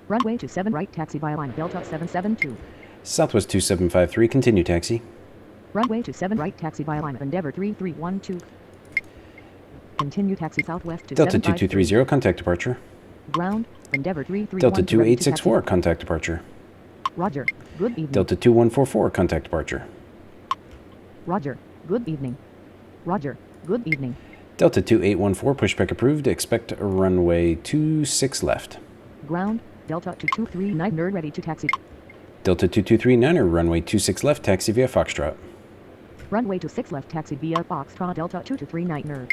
Runway 27 right, taxi via line Delta 772. Southwest 2753, continue taxi. Runway 27 right, taxi via line Endeavour 3312. Continue taxi Southwest to Delta 753. 2230, contact departure. Ground, Endeavour 331. Delta ready to taxi. 2864, contact departure. Roger, good evening. Delta 2144, contact departure. Roger, good evening. Roger, good evening. Delta 2814, pushback approved, expect a runway 26 left. Ground, Delta 2239 ready to taxi. Delta 2239er, runway 26 left, taxi via Foxtrot. Runway 26 left, taxi via Foxtrot Delta 2239.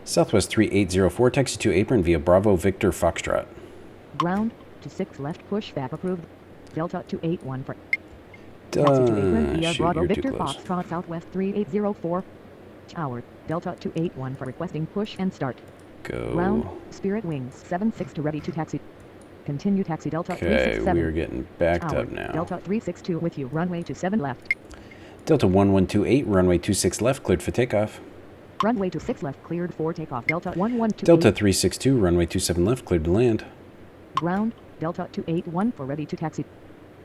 Southwest 3804, taxi to apron via Bravo Victor Foxtrot. Ground, to 6 left, pushback approved. Delta 281 for taxi to apron via Shoot, Bravo you're too Victor close. Foxtrot Southwest 3804. Tower, Delta 281 for requesting push and start. Ground, Go. Spirit Wings 76 to ready to taxi. Continue taxi Delta Okay, 367. we are getting backed Tower, up now. Delta 362 with you. Runway 27 left. Delta 1128, runway 26 left, cleared for takeoff. Runway 26 left cleared for takeoff. Delta 1128. Delta 362, runway 27 left, cleared to land. Ground, Delta 281 for ready to taxi.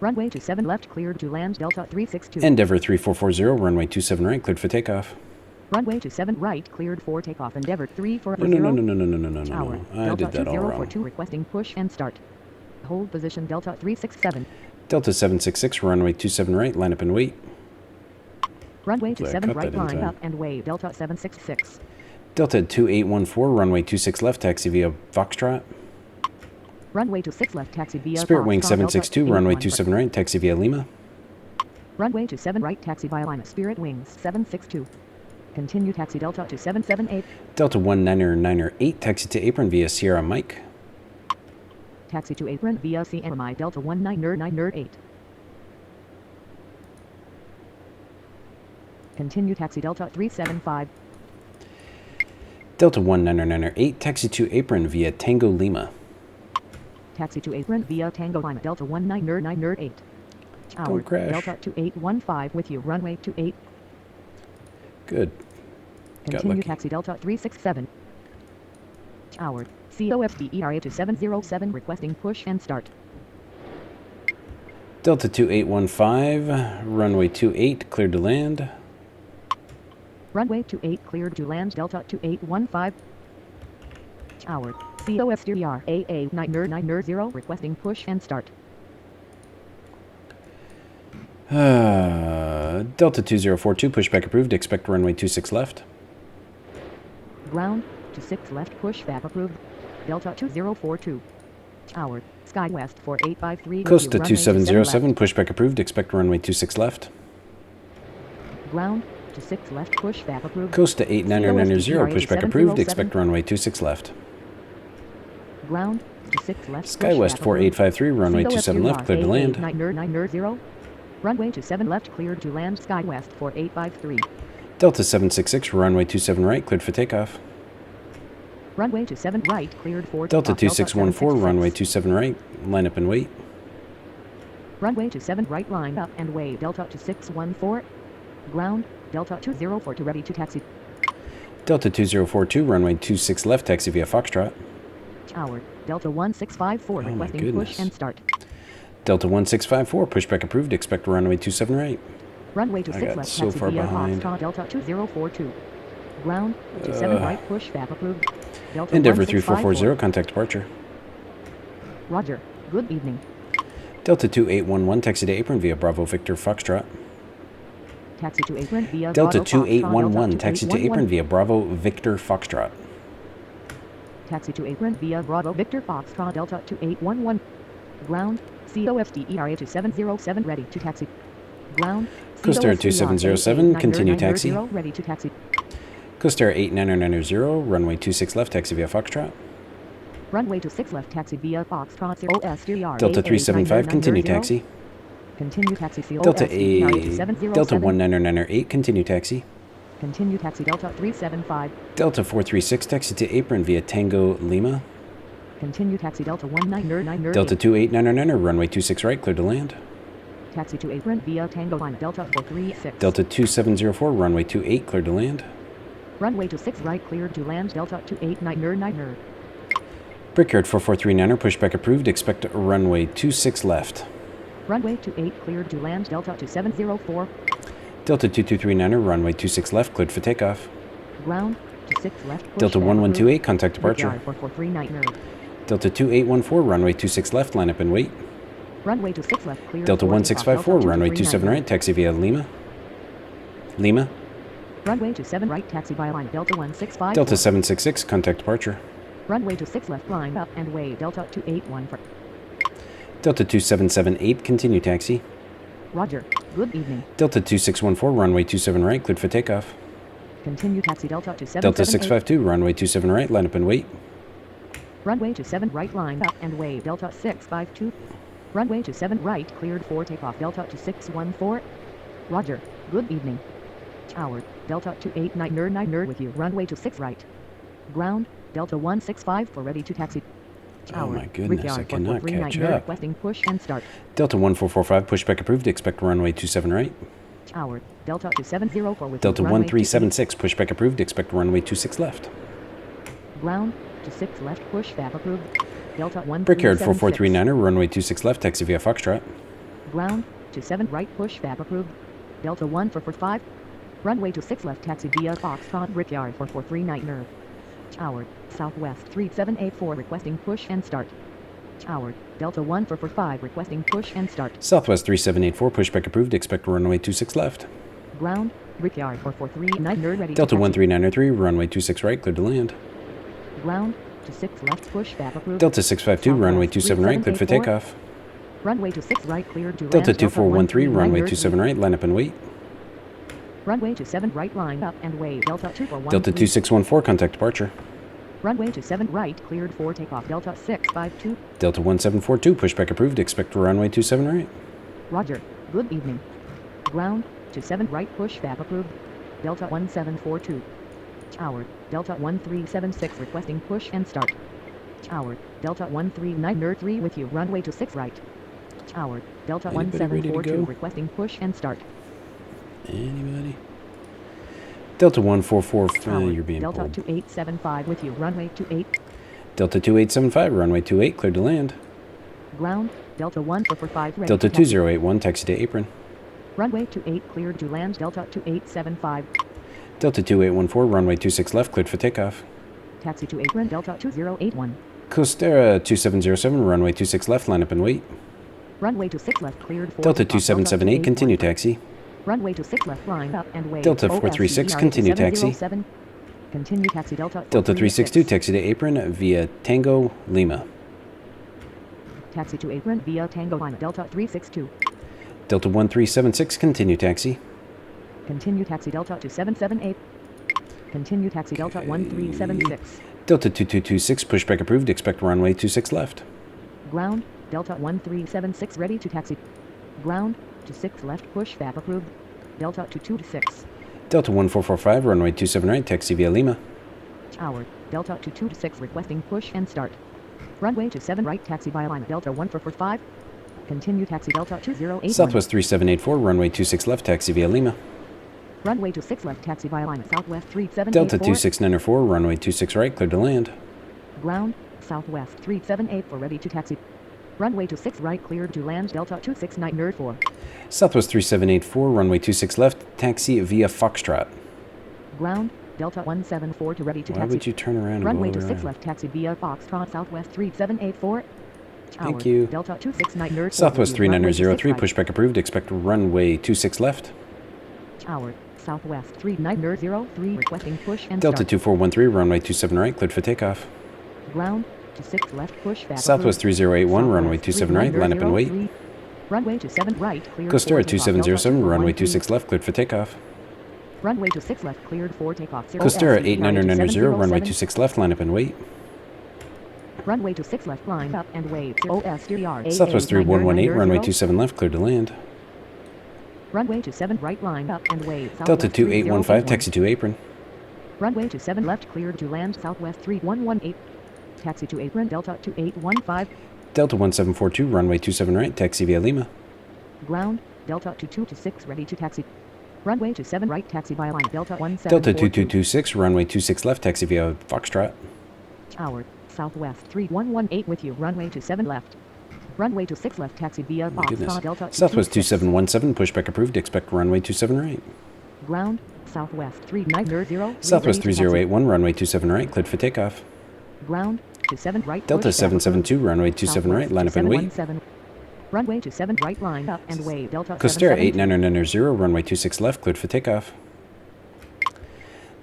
Runway 27 left cleared to land. Delta 362. Endeavour 3440, runway 27 right, cleared for takeoff. Runway 27 right cleared for takeoff. Endeavour 3440. No. Tower, I Delta did that all wrong. 2042 requesting push and start. Hold position Delta 367. Delta 766, runway 27 right, line up and wait. Runway Hopefully I 27 cut right that in line time. up and wave Delta 766. Delta 2814, runway 26 left, taxi via Foxtrot. Runway 26 left taxi via Spirit Wing Foxtrot, Delta 762, runway 281 for- 27 right, taxi via Lima. Runway 27 right taxi via line Spirit Wings 762. Continue taxi Delta 2778. Delta 1998, taxi to apron via Sierra Mike. Taxi to apron via CMI Delta 19998. Continue taxi Delta 375. Delta 1998, taxi to apron via Tango Lima. Taxi to apron via Tango Lima Delta 19998. Tower, crash. Delta 2815 with you. Runway 28. Good. Got Continue lucky. taxi Delta 367. Tower, COFDERA to 707 requesting push and start. Delta 2815, runway 28, cleared to land. Runway 28 cleared to land Delta 2815. Tower, COFDERA AA 9990 requesting push and start. Delta 2042, pushback approved, expect runway 26 left. Ground, to 6 left pushback approved. Delta 2042. Tower, SkyWest 4853. Costa runway to 7 2707, left. pushback approved, expect runway 26 left. Ground, to 6 left pushback approved. Costa 8990, COSDERA pushback approved, 707. expect runway 26 left. Ground, to 6 left SkyWest pushback 4853, runway 27 left, cleared to land. 9990. Runway 27 left cleared to land SkyWest 4853. Delta 766, runway 27 right, cleared for takeoff. Runway 27 right cleared for Delta takeoff. 2614, runway 766. 27 right, line up and wait. Runway 27 right line up and wave Delta 2614. Ground, Delta 204 to ready to taxi. Delta 2042, runway 26 left, taxi via Foxtrot. Tower, Delta 1654 my requesting goodness. push and start. Delta 1654, pushback approved, expect runway 27 right. Runway to I 6 got left, so taxi far via behind. Foxtrot Delta 2042. Ground, to 7 right, push, FAB approved. Delta Endeavour 1654. 3440, contact departure. Roger, good evening. Delta 2811, taxi to apron via Bravo Victor Foxtrot. Taxi to apron via Delta Bravo Foxtrot 2811, Delta taxi to apron 2811. via Bravo Victor Foxtrot. Taxi to apron via Bravo Victor Foxtrot Delta 2811. Ground, COSTERA 2707 ready to taxi. Ground, Coaster 2707, continue taxi. ready to taxi. Coaster 8990, runway 26 left, taxi via Foxtrot. Runway to 6 left, taxi via Foxtrot COSTERA Delta 375, continue taxi. Continue taxi COSTERA Delta 2707. Delta 19908, continue taxi. Continue taxi Delta 375. Delta 436, taxi to apron via Tango Lima. Continue taxi Delta 1999. Delta 2899, runway 26 right, clear to land. Taxi to apron via Tango Lima Delta 436. Delta 2704, runway 28, clear to land. Runway to 6 right, cleared to land Delta 2899. Brickyard 4439, pushback approved, expect runway 26 left. Runway to 8 cleared to land Delta 2704. Delta 2239, runway 26 left, cleared for takeoff. Ground to 6 left. Push Delta 1128, contact departure. 4439. Delta 2814, runway 26 left, line up and wait. Runway to 6 left, cleared. Delta 1654, runway 27 right, taxi via Lima. Lima. Runway to 7 right, taxi via line Delta 165. Delta 766, contact departure. Runway to 6 left, line up and way Delta 281. Delta 2778, continue taxi. Roger, good evening. Delta 2614, runway 27 right, cleared for takeoff. Continue taxi Delta 2778. Delta 652, runway 27 right, line up and wait. Runway to 7 right, line up and way Delta 652. Runway to 7 right, cleared for takeoff Delta 2614. Roger, good evening. Tower, Delta 2899 with you, runway to 6 right. Ground, Delta 165 for ready to taxi. Tower, Oh my goodness, I cannot catch up. Requesting push and start. Delta 1445, pushback approved, expect runway 27 right. Tower, Delta 2704 with Delta you, runway 1376, pushback approved, expect runway 26 left. Ground, to 6 left, push FAB approved. Delta 1376. Brickyard 4439, runway 26 left, taxi via Foxtrot. Ground, to 7 right, push FAB approved. Delta 1445. Runway to 6 left, taxi via Foxtrot Brickyard 4439. Tower, Southwest 3784 requesting push and start. Tower, Delta 1445 requesting push and start. Southwest 3784, pushback approved, expect runway 26 left. Ground, Brickyard 4439 ready Delta to taxi. 1393, runway 26 right, clear to land. Ground, to 6 left, push FAB approved. Delta 652, runway 27 right, cleared for 3784. takeoff. Runway to 6 right, cleared to Delta land 2413, runway 1399. 27 right, line up and wait. Runway to 7 right, line up and way Delta 2413. Delta 2614, contact departure. Runway to 7 right, cleared for takeoff Delta 652. Delta 1742, pushback approved, expect runway 27 right. Roger, good evening. Ground, to 7 right, push FAB approved. Delta 1742. Tower, Delta 1376 requesting push and start. Tower, Delta 13903 with you, runway to 6 right. Tower, Delta Anybody ready to 1742 go? requesting push and start. Anybody? Delta 144, Tower, you're being Delta pulled. 2875 with you, runway 28. Delta 2875, runway 28, cleared to land. Ground, Delta 1445 ready Delta to taxi. 2081, taxi to apron. Runway 28 cleared to land Delta 2875. Delta 2814, runway 26 left, cleared for takeoff. Taxi to apron Delta 2081. Costera 2707, runway 26 left, line up and wait. Runway to 6 left cleared for Delta takeoff, 2778, continue 281. taxi. Runway to 6 left, line up and way. Delta 436, continue taxi. Continue taxi Delta. Delta 362, 436. taxi to apron via Tango Lima. Taxi to apron via Tango Lima Delta 362. Delta 1376, continue taxi. Continue taxi Delta 2778. Continue taxi Delta 1376. Delta 2226, pushback approved, expect runway 26 left. Ground, Delta 1376 ready to taxi. Ground, to 6 left push FAB approved. Delta 226. Delta 1445, runway 27 right, taxi via Lima. Tower, Delta 226 requesting push and start. Runway to 7 right taxi via Lima Delta 1445. Continue taxi Delta 2081. Southwest 3784, runway 26 left, taxi via Lima. Runway to 6 left taxi via Lima Southwest 3784. Delta 2694, runway 26 right, cleared to land. Ground, Southwest 3784 ready to taxi. Runway 26 right cleared to land Delta 269er 4. Southwest 3784, runway 26 left, taxi via Foxtrot. Ground, Delta 174 to ready to Why taxi. would you turn around and Runway go all 26 around? left taxi via Foxtrot Southwest 3784. Thank you. Delta 269er 4. Southwest Runway 3903, 26 pushback approved, expect runway 26 left. Tower, Southwest 3903 requesting push and Delta start. 2413, runway 27 right, cleared for takeoff. Ground, to 6 left push back. Southwest 3081, runway Southwest 27 right, line up and wait. 3903. Runway 27 right cleared. Costera for takeoff, Delta 2707, runway 2413. 26 left, cleared for takeoff. Runway 26 left cleared for takeoff. Costera 8990, runway 26 left, line up and wait. Runway 26 left line up and wait. OSDR. Southwest 3118, runway 27 left, cleared to land. Runway 27 right line up and wait. Delta 2815, taxi to apron. Runway 27 left cleared to land Southwest 3118. Taxi to apron Delta 2815. Delta 1742, runway 27 right, taxi via Lima. Ground, Delta 2226 ready to taxi. Runway 27 right taxi via line Delta 1742. Delta 2226, runway 26 left, taxi via Foxtrot. Tower, Southwest 3118 with you. Runway 27 left. Runway 26 left taxi via Foxtrot Delta Southwest 226. 2717, pushback approved, expect runway 27 right. Ground, Southwest 3900. Southwest ready to taxi. 3081, runway 27 right, cleared for takeoff. Ground, 27 right. Delta push back 772, runway 27 right, line up and wait. 2717. Runway 27 right line up and wait. Delta Costera 772. 8990, runway 26 left, cleared for takeoff.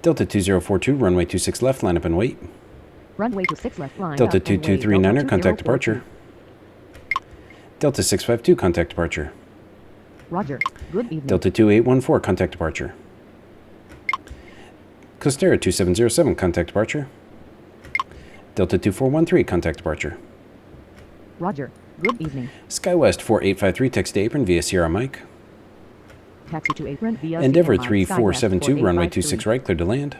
Delta 2042, runway 26 left, line up and wait. Runway 26 left line Delta up and wait. 2239, Delta contact 2042. departure. Delta 652, contact departure. Roger. Good evening. Delta 2814, contact departure. Costera 2707, contact departure. Delta 2413, contact departure. Roger. Good evening. SkyWest 4853, text to apron via Sierra Mike. Taxi to apron via Endeavor Sierra Mike, 3472, Skywest runway 4853. 26 right, cleared to land.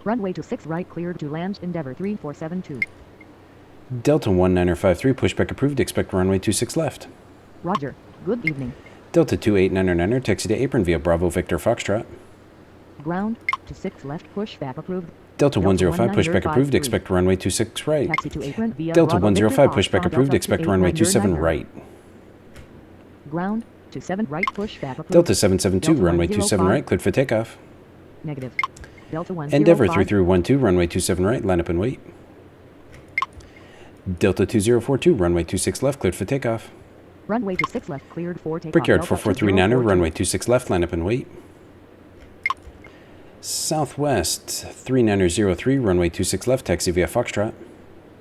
Runway 26 right cleared to land. Endeavor 3472. Delta 1953, pushback approved, expect runway 26 left. Roger. Good evening. Delta 2899, taxi to apron via Bravo Victor Foxtrot. Ground, to 6 left push back approved. Delta 105, pushback 19053. approved, expect runway 26 right. Taxi to apron via Delta Bravo 105, Victor pushback Foxtrot, approved, Delta expect runway 27 2899. right. Ground, to 7 right push back approved. Delta 772, Delta runway 105. 27 right, cleared for takeoff. Negative. Delta 105. Endeavor 3312, runway 27 right, line up and wait. Delta 2042, runway 26 left, cleared for takeoff. Runway 26 left cleared for takeoff. Brickyard Delta 4439, 2042. runway 26 left, line up and wait. Southwest 3903, runway 26 left, taxi via Foxtrot.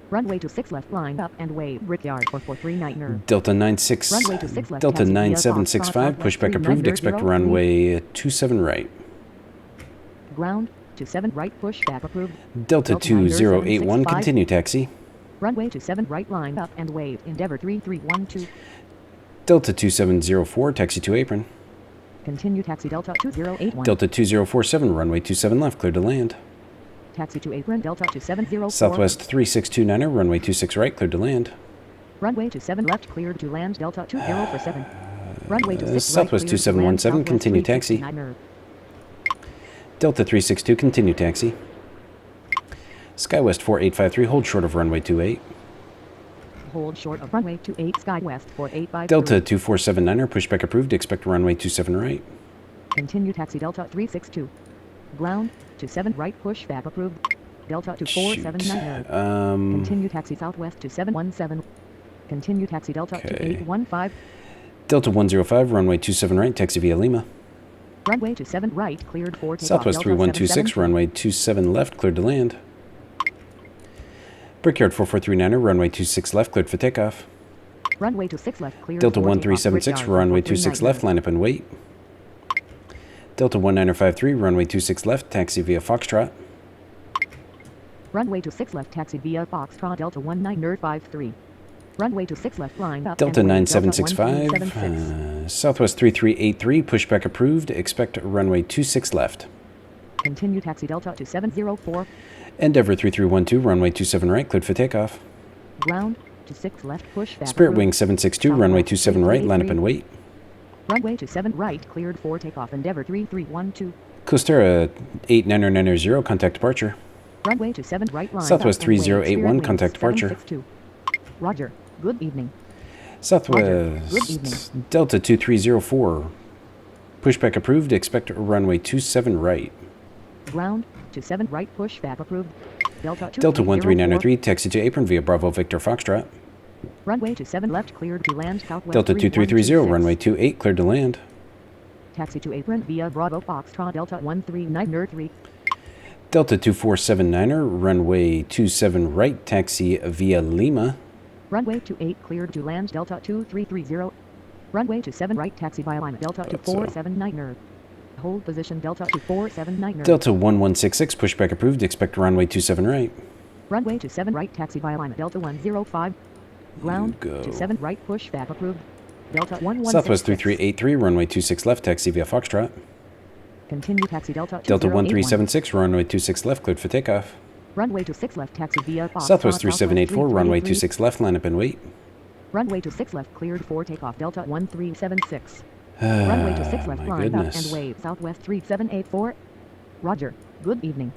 Runway 26 left line up and wait. Brickyard 4439er. Delta 96, Runway 26 left, Delta taxi via 9765, Foxtrot, pushback approved, expect 3903. runway 27 right. Ground, to 7 right push back approved. Delta Delta 2081, 9765. continue taxi. Runway to 7 right line up and wait. Endeavor 3312. Delta 2704, taxi to apron. Continue taxi Delta 2081. Delta 2047, runway 27 left, clear to land. Taxi to apron Delta 2704. Southwest 3629, runway 26 right, clear to land. Runway to 7 left cleared to land Delta 2047. Runway to 6 right Southwest cleared to land 2717, Southwest continue taxi. 369er. Delta 362, continue taxi. SkyWest 4853, hold short of runway 28. Hold short of runway 28 SkyWest 4853. Delta 2479, pushback approved, expect runway 27 right. Continue taxi Delta 362. Ground to 7 right push back approved. Delta to 479er. Continue taxi Southwest to 717. Continue taxi Delta to Okay. 815. Delta 105, runway 27 right, taxi via Lima. Runway to 7 right cleared for takeoff. Southwest Delta 3126, 772. runway 27 left, cleared to land. Brickyard 4439, runway 26 left, cleared for takeoff. Runway to 6 left cleared Delta for takeoff. 1376, Brickyard runway 26 left, 4439er. line up and wait. Delta 1953, runway 26 left, taxi via Foxtrot. Runway to 6 left taxi via Foxtrot Delta 1953. Runway to 6 left line up Delta and wait. 9765, 1376. Southwest 3383, pushback approved, expect runway 26 left. Continue taxi Delta to 704. Endeavor 3312, runway 27 right, cleared for takeoff. Ground to 6 left push back Spirit approved. Wing 762, runway 27 right, line up and wait. Runway to 7 right cleared for takeoff. Endeavor 3312. Costera 89990, contact departure. Runway to 7 right line Southwest up and wait. 3081, Spirit Wing contact departure. 762. Roger. Good evening. Southwest. Good evening. Delta 2304. Pushback approved. Expect runway 27 right. Ground, 27 right pushback approved. Delta 1393, taxi to apron via Bravo Victor Foxtrot. Runway 27 left cleared to land southwest. Delta 2330, runway 28 cleared to land. Taxi to apron via Bravo Foxtrot Delta 139er3. Delta 2479er, runway 27 right, taxi via Lima. Runway 28 cleared to land Delta 2330. Runway 27 right taxi via Lima Delta 2479er. Hold position Delta 2479er. Delta 1166, pushback approved. Expect runway 27 right. Runway 27 right taxi via Lima Delta 105. Ground 27 right pushback approved. Delta 1166. Southwest 3383, runway 26 left, taxi via Foxtrot. Continue taxi Delta 1376, 2081. runway 26 left, cleared for takeoff. Runway 26 left taxi via Foxtrot. Southwest 3784, runway 26 left, line up and wait. Runway 26 left cleared for takeoff Delta 1376. Runway 26 left line up and wave Southwest 3784. Roger. Good evening.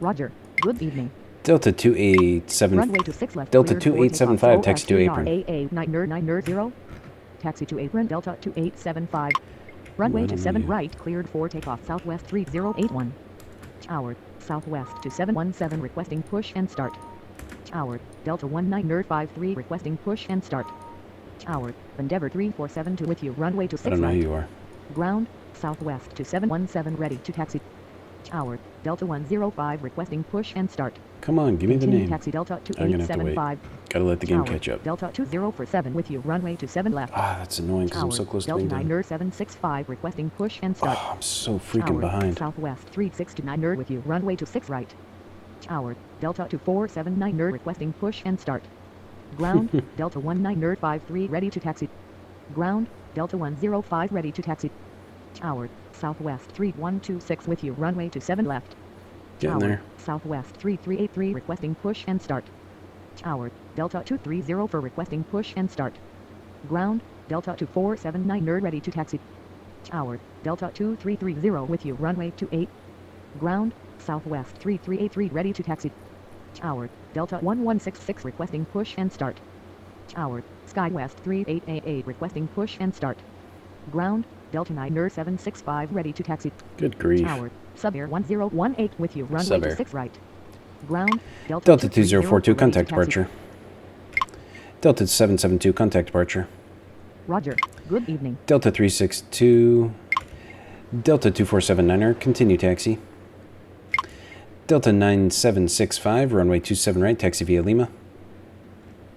Roger. Good evening. Delta 287. Runway 26 left. Delta 2875, taxi to apron. AA 990. Taxi to apron Delta 2875. Runway 27 right cleared for takeoff Southwest 3081. Tower Southwest 2717 requesting push and start. Tower Delta 1953 requesting push and start. Tower Endeavor 3472 with you runway 26 I don't know right. who you are. Ground Southwest 2717 ready to taxi. Tower Delta 105 requesting push and start. Come on, give me the Continue name. taxi Delta I'm gonna have to wait. 2875. Gotta let the game Tower, catch up. Delta 2047 with you runway 27 left. Ah, that's annoying because I'm so close to Delta being done. 9765 requesting push and start. Oh, I'm so freaking Tower, behind. Southwest 369 with you runway 26 right. Tower Delta 2479 requesting push and start. Ground Delta 1953 ready to taxi. Ground Delta 105 ready to taxi. Tower Southwest 3126 with you runway 27 left. Getting Tower, there. Southwest 3383 requesting push and start. Tower Delta 230 for requesting push and start. Ground Delta 2479 ready to taxi. Tower Delta 2330 with you runway 28. Ground Southwest 3383 ready to taxi. Tower Delta 1166 requesting push and start. Tower SkyWest 3888 requesting push and start. Ground Delta 9765 ready to taxi. Good grief. Tower Subair 1018 with you runway Subair. 26 right. Ground Delta 2042, contact departure. Delta 772, contact departure. Roger. Good evening. Delta 362. Delta 2479er, continue taxi. Delta 9765, runway 27 right, taxi via Lima.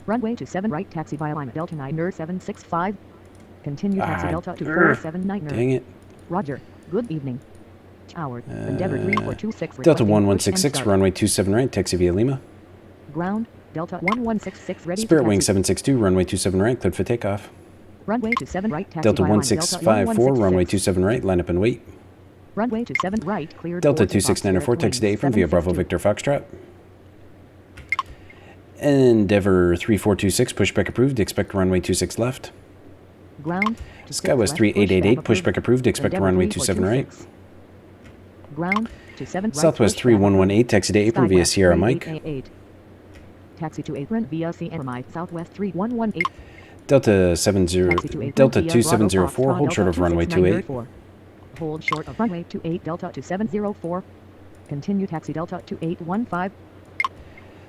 Runway 27 right, taxi via Lima. Delta 9765. Continue taxi Delta 2479. Dang it. Roger. Good evening. Tower Endeavor 3426. Delta requesting push and 1166, start. runway 27 right, taxi via Lima. Ground Delta 1166 ready Spirit to Wing taxi. 762, runway 27 right, cleared for takeoff. Runway 27 right, taxi Delta via Lima. 1654, runway 1166. 27 right, line up and wait. Runway 27 right, cleared. Delta for takeoff. 2694, taxi to apron via Bravo 762. Victor Foxtrot. Endeavor 3426, pushback approved, expect runway 26 left. Ground SkyWest 3888, pushback approved, expect runway 27 right. Ground 27 right. Southwest pushback 3118, taxi to apron via SkyWest Sierra Mike. 3888. Taxi to apron via Sierra Mike. Southwest 3118. Delta 70, Taxi to apron Delta via 2704, Bravo hold Foxtrot, short of Delta runway 28. 2694. Hold short of runway 28 Delta 2704. Continue taxi Delta 2815.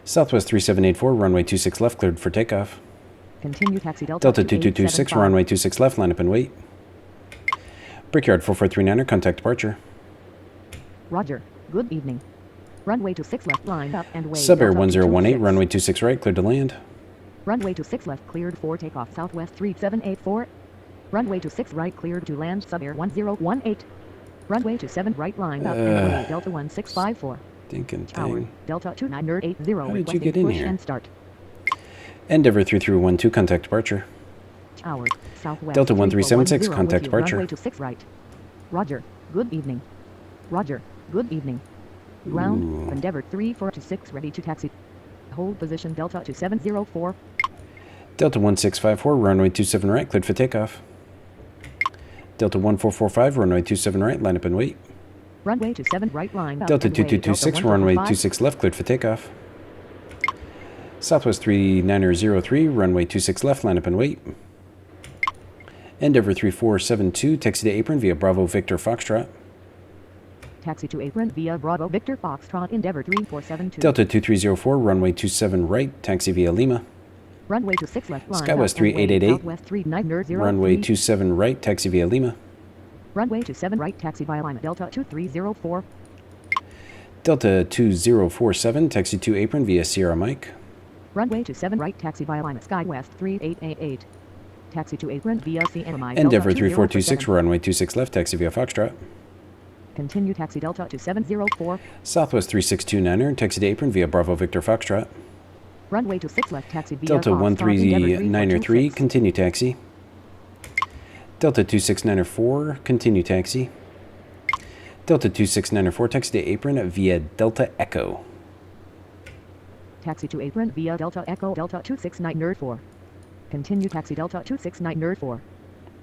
Southwest 3784, runway 26 left, cleared for takeoff. Continue taxi Delta Delta 2226, 2875. runway 26 left, line up and wait. Brickyard 4439er, contact departure. Roger. Good evening. Runway 26 left, line up and wait. Subair Delta 1018, 226. runway 26 right, cleared to land. Runway 26 left cleared for takeoff. Southwest 3784. Runway 26 right cleared to land. Subair 1018. Runway 27 right line up and wait. Delta 1654. Stinking Tower thing. Delta 2980 How did you requesting get in push here? and start. Endeavor 3312, contact departure. Tower Southwest Delta 1376, 3410 contact with you, departure. Runway 26 right. Roger. Good evening. Roger. Good evening. Ground Ooh. Endeavor 3426 ready to taxi. Hold position Delta 2704. Delta 1654, runway 27 right, cleared for takeoff. Delta 1445, runway 27 right, line up and wait. Runway 27 right line up Delta and wait. 2226, Delta runway 145. 26 left, cleared for takeoff. Southwest 3903, runway 26 left, line up and wait. Endeavor 3472, taxi to apron via Bravo Victor Foxtrot. Taxi to apron via Bravo Victor Foxtrot, Endeavor 3472. Delta 2304, runway 27 right, taxi via Lima. Runway to 6 left, line Skywest up and wait. 3888, Southwest 3903. runway 27 right, taxi via Lima. Runway to 7 right, taxi via Lima. Delta 2304. Delta 2047, taxi to apron via Sierra Mike. Runway to 7 right, taxi via Lima. Skywest 3888. Taxi to apron via Sierra Mike. Endeavor 3426, runway 26 left, taxi via Foxtrot. Continue taxi Delta to 704. Southwest 3629er, taxi to apron via Bravo Victor Foxtrot. Runway to 6 left, taxi via Delta Foxtrot, Endeavor 13903, 3426. continue taxi. Delta 2694, continue taxi. Delta 2694, taxi to apron via Delta Echo. Taxi to apron via Delta Echo Delta 26904. Continue taxi Delta 26904.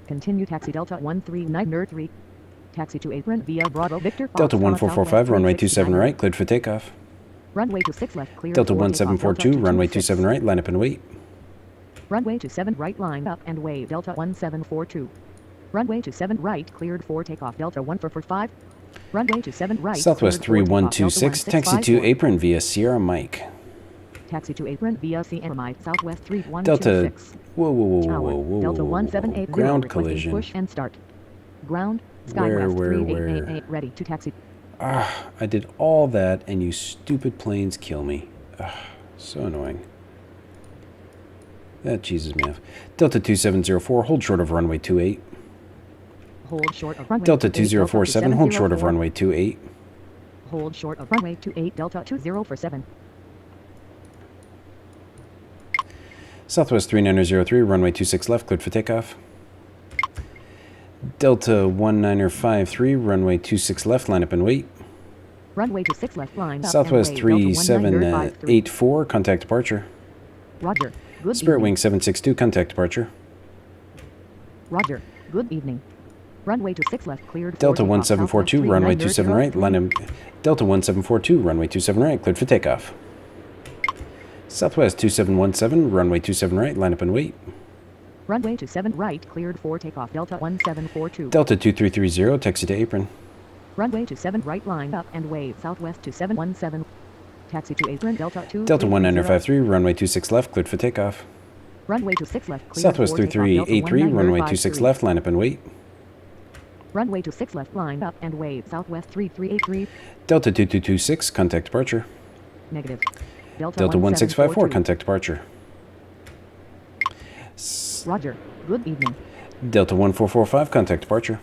Continue taxi Delta 13903. Taxi to apron via Bravo Victor Foxtrot. Delta 1445, runway 27 369. right, cleared for takeoff. Runway to 6 left, clear. Delta 4 takeoff, 1742, Delta runway 226. 27 right, line up and wait. Runway to 7 right, line up and wave. Delta 1742. Runway to 7 right, cleared for takeoff. Delta 1445. Runway to 7 right. Southwest cleared for takeoff, 3126, Delta taxi to 1654. apron via Sierra Mike. Taxi to apron via Sierra Mike. Southwest Delta, 3126. whoa, whoa, whoa, Tower, whoa, whoa, Delta whoa, 1780. ground requesting collision. Push and start. Ground. Where, Skywest where? 3888. Ready to taxi. Ah, I did all that and you stupid planes kill me. Ah, so annoying. That cheeses me off. Delta 2704, hold short of runway 28. Hold short of runway. Delta 28, 2047, hold short of 704. runway 28. Hold short of runway 28. Delta 2047. Southwest 3903, runway 26 left, cleared for takeoff. Delta 1953, runway 26 left, line up and wait. Runway to 6 left, line up Southwest and wait. Delta 1953. 3784, contact departure. Roger. Good Spirit evening. Wing 762, contact departure. Roger. Good evening. Runway to 6 left, cleared for Delta takeoff. 1742, Southwest runway 27 right, 3903. line up. Delta 1742, runway 27 right, cleared for takeoff. Southwest 2717, runway 27 right, line up and wait. Runway to 7 right, cleared for takeoff. Delta 1742. Delta 2330, taxi to apron. Runway to 7 right, line up and wave. Southwest to 717. Taxi to apron. Delta 2. Delta 1953, runway 26 left, cleared for takeoff. Runway to 6 left, cleared Southwest for takeoff. Delta 3383, runway 26 1953. left, line up and wait. Runway to 6 left, line up and wave. Southwest 3383. Delta 2226, contact departure. Negative. Delta 1654, 1742. contact departure. Roger. Good evening. Delta 1445, contact departure.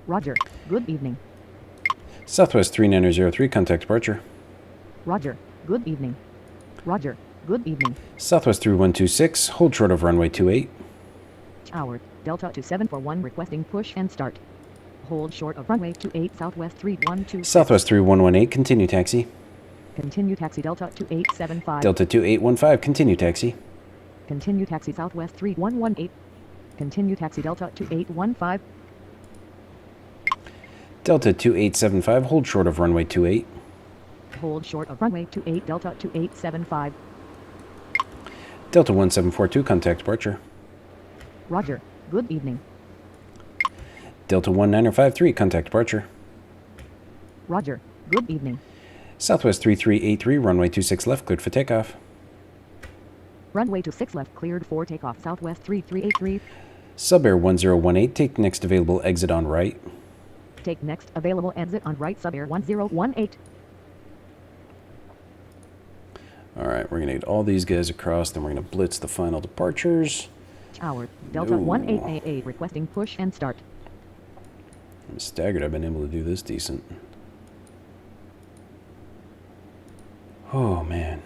Roger. Good evening. Southwest 3903, contact departure. Roger. Good evening. Roger. Good evening. Southwest 3126, hold short of runway 28. Tower. Delta 2741 requesting push and start. Hold short of runway 28. Southwest 3126. Southwest 3118, continue taxi. Continue taxi Delta 2875. Delta 2815, continue taxi. Continue taxi Southwest 3118. Continue taxi Delta 2815. Delta 2875, hold short of runway 28. Hold short of runway 28 Delta 2875. Delta 1742, contact departure. Roger. Good evening. Delta 1953, contact departure. Roger. Good evening. Southwest 3383, runway 26 left, cleared for takeoff. Runway to 6 left, cleared for takeoff. Southwest 3383. Subair 1018, take next available exit on right. Take next available exit on right. Subair 1018. Alright, we're going to get all these guys across, then we're going to blitz the final departures. Tower. Delta No. 1888 requesting push and start. I'm staggered I've been able to do this decent. Oh man,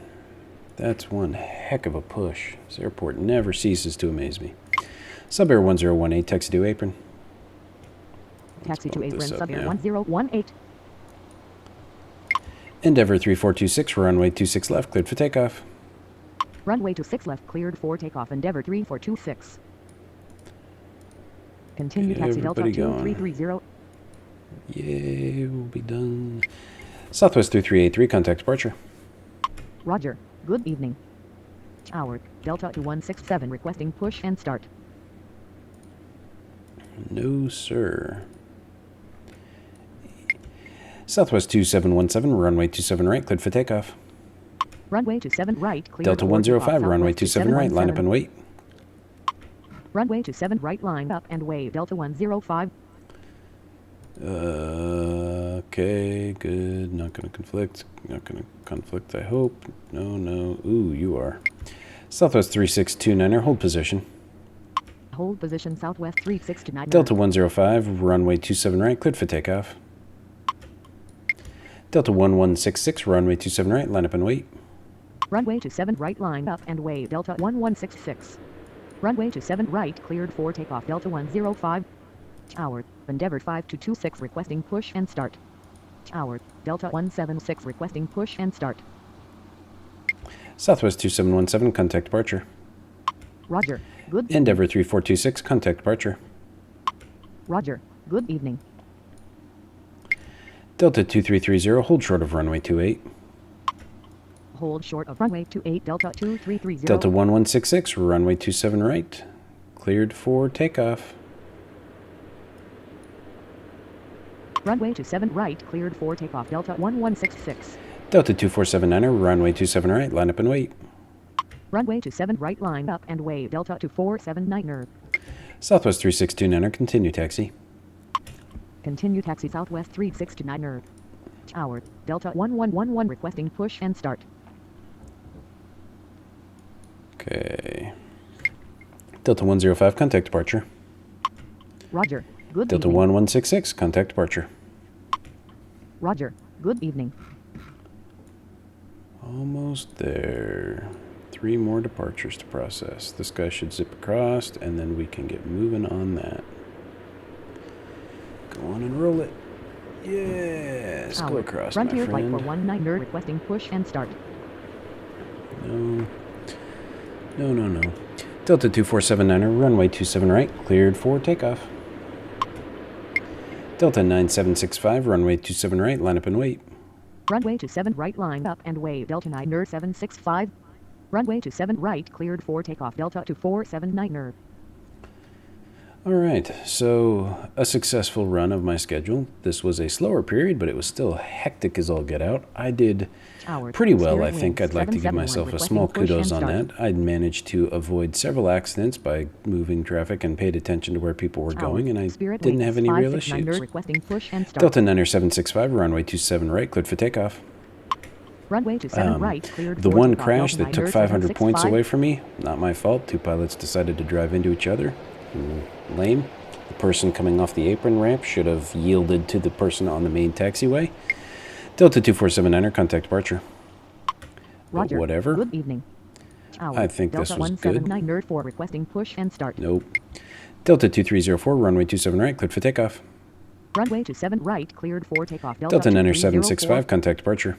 that's one heck of a push. This airport never ceases to amaze me. Subair 1018, taxi to apron. Taxi to bump apron. this up Subair now. 1018. Endeavor 3426, runway 26 left, cleared for takeoff. Runway to 6 left, cleared for takeoff. Endeavor 3426. Continue Get taxi Delta everybody going. 2330. Yay, we'll be done. Southwest 3383, contact departure. Roger. Good evening. Tower, Delta 2167 requesting push and start. No, sir. Southwest 2717, runway 27 right, cleared for takeoff. Runway 27 right, cleared Delta for 105, takeoff, runway Southwest 27 right, line up 2717. and wait. Runway 27 right, line up and wave, Delta 105. Okay, good. Not gonna conflict. Not gonna conflict, I hope. No, no. Ooh, you are. Southwest 3629er, hold position. Hold position, Southwest 3629. Delta 105, runway 27 right, cleared for takeoff. Delta 1166, runway 27 right, line up and wait. Runway 27 right, line up and wave, Delta 1166. Runway 27 right, cleared for takeoff, Delta 105. Tower, Endeavour 5226 requesting push and start. Tower, Delta 176 requesting push and start. Southwest 2717, contact departure. Roger, good evening. Endeavour 3426, contact departure. Roger, good evening. Delta 2330, hold short of runway 28. Hold short of runway 28, Delta 2330. Delta 1166, runway 27 right, cleared for takeoff. Runway 27 right, cleared for takeoff, Delta 1166. Delta 2479er, runway 27 right, line up and wait. Runway 27 right, line up and wave, Delta 2479er. Southwest 3629er, continue taxi. Continue taxi, Southwest 3629er. Tower, Delta 1111 requesting push and start. Okay. Delta 105, contact departure. Roger, good Delta evening. 1166, contact departure. Roger, good evening. Almost there. 3 more departures to process. This guy should zip across, and then we can get moving on that. Go on and roll it. Yes, go across, my Frontier Flight friend. 419er requesting push and start. No. No, no, no. Delta 2479er, runway 27 right, cleared for takeoff. Delta 9765, runway 27 right, line up and wait. Runway 27 right, line up and wave, Delta 9er 765. Runway 27 right, cleared for takeoff, Delta 2479er. All right, so a successful run of my schedule. This was a slower period, but it was still hectic as all get out. I did pretty well, I think. I'd like to give myself a small kudos on that. I'd managed to avoid several accidents by moving traffic and paid attention to where people were going, and I didn't have any real issues. Delta 9er 765, runway 27 right, cleared for takeoff. Runway 27 right, cleared The for one takeoff, crash Delta that took 9er 500 points 765. away from me, not my fault. 2 pilots decided to drive into each other. Lame. The person coming off the apron ramp should have yielded to the person on the main taxiway. Delta 2479er, contact departure. Roger. But whatever. Good evening. Tower, I think this Delta was good. 179er for requesting push and start. Nope. Delta 2304, runway 27 right, cleared for takeoff. Runway 27 right, cleared for takeoff, Delta 9er 2304. 765, contact departure.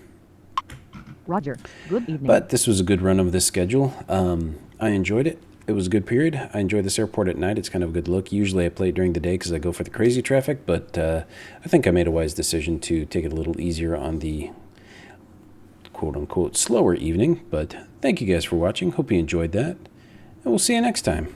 Roger. Good evening. But this was a good run of this schedule. I enjoyed it. It was a good period. I enjoy this airport at night. It's kind of a good look. Usually I play it during the day because I go for the crazy traffic, but I think I made a wise decision to take it a little easier on the quote-unquote slower evening. But thank you guys for watching. Hope you enjoyed that, and we'll see you next time.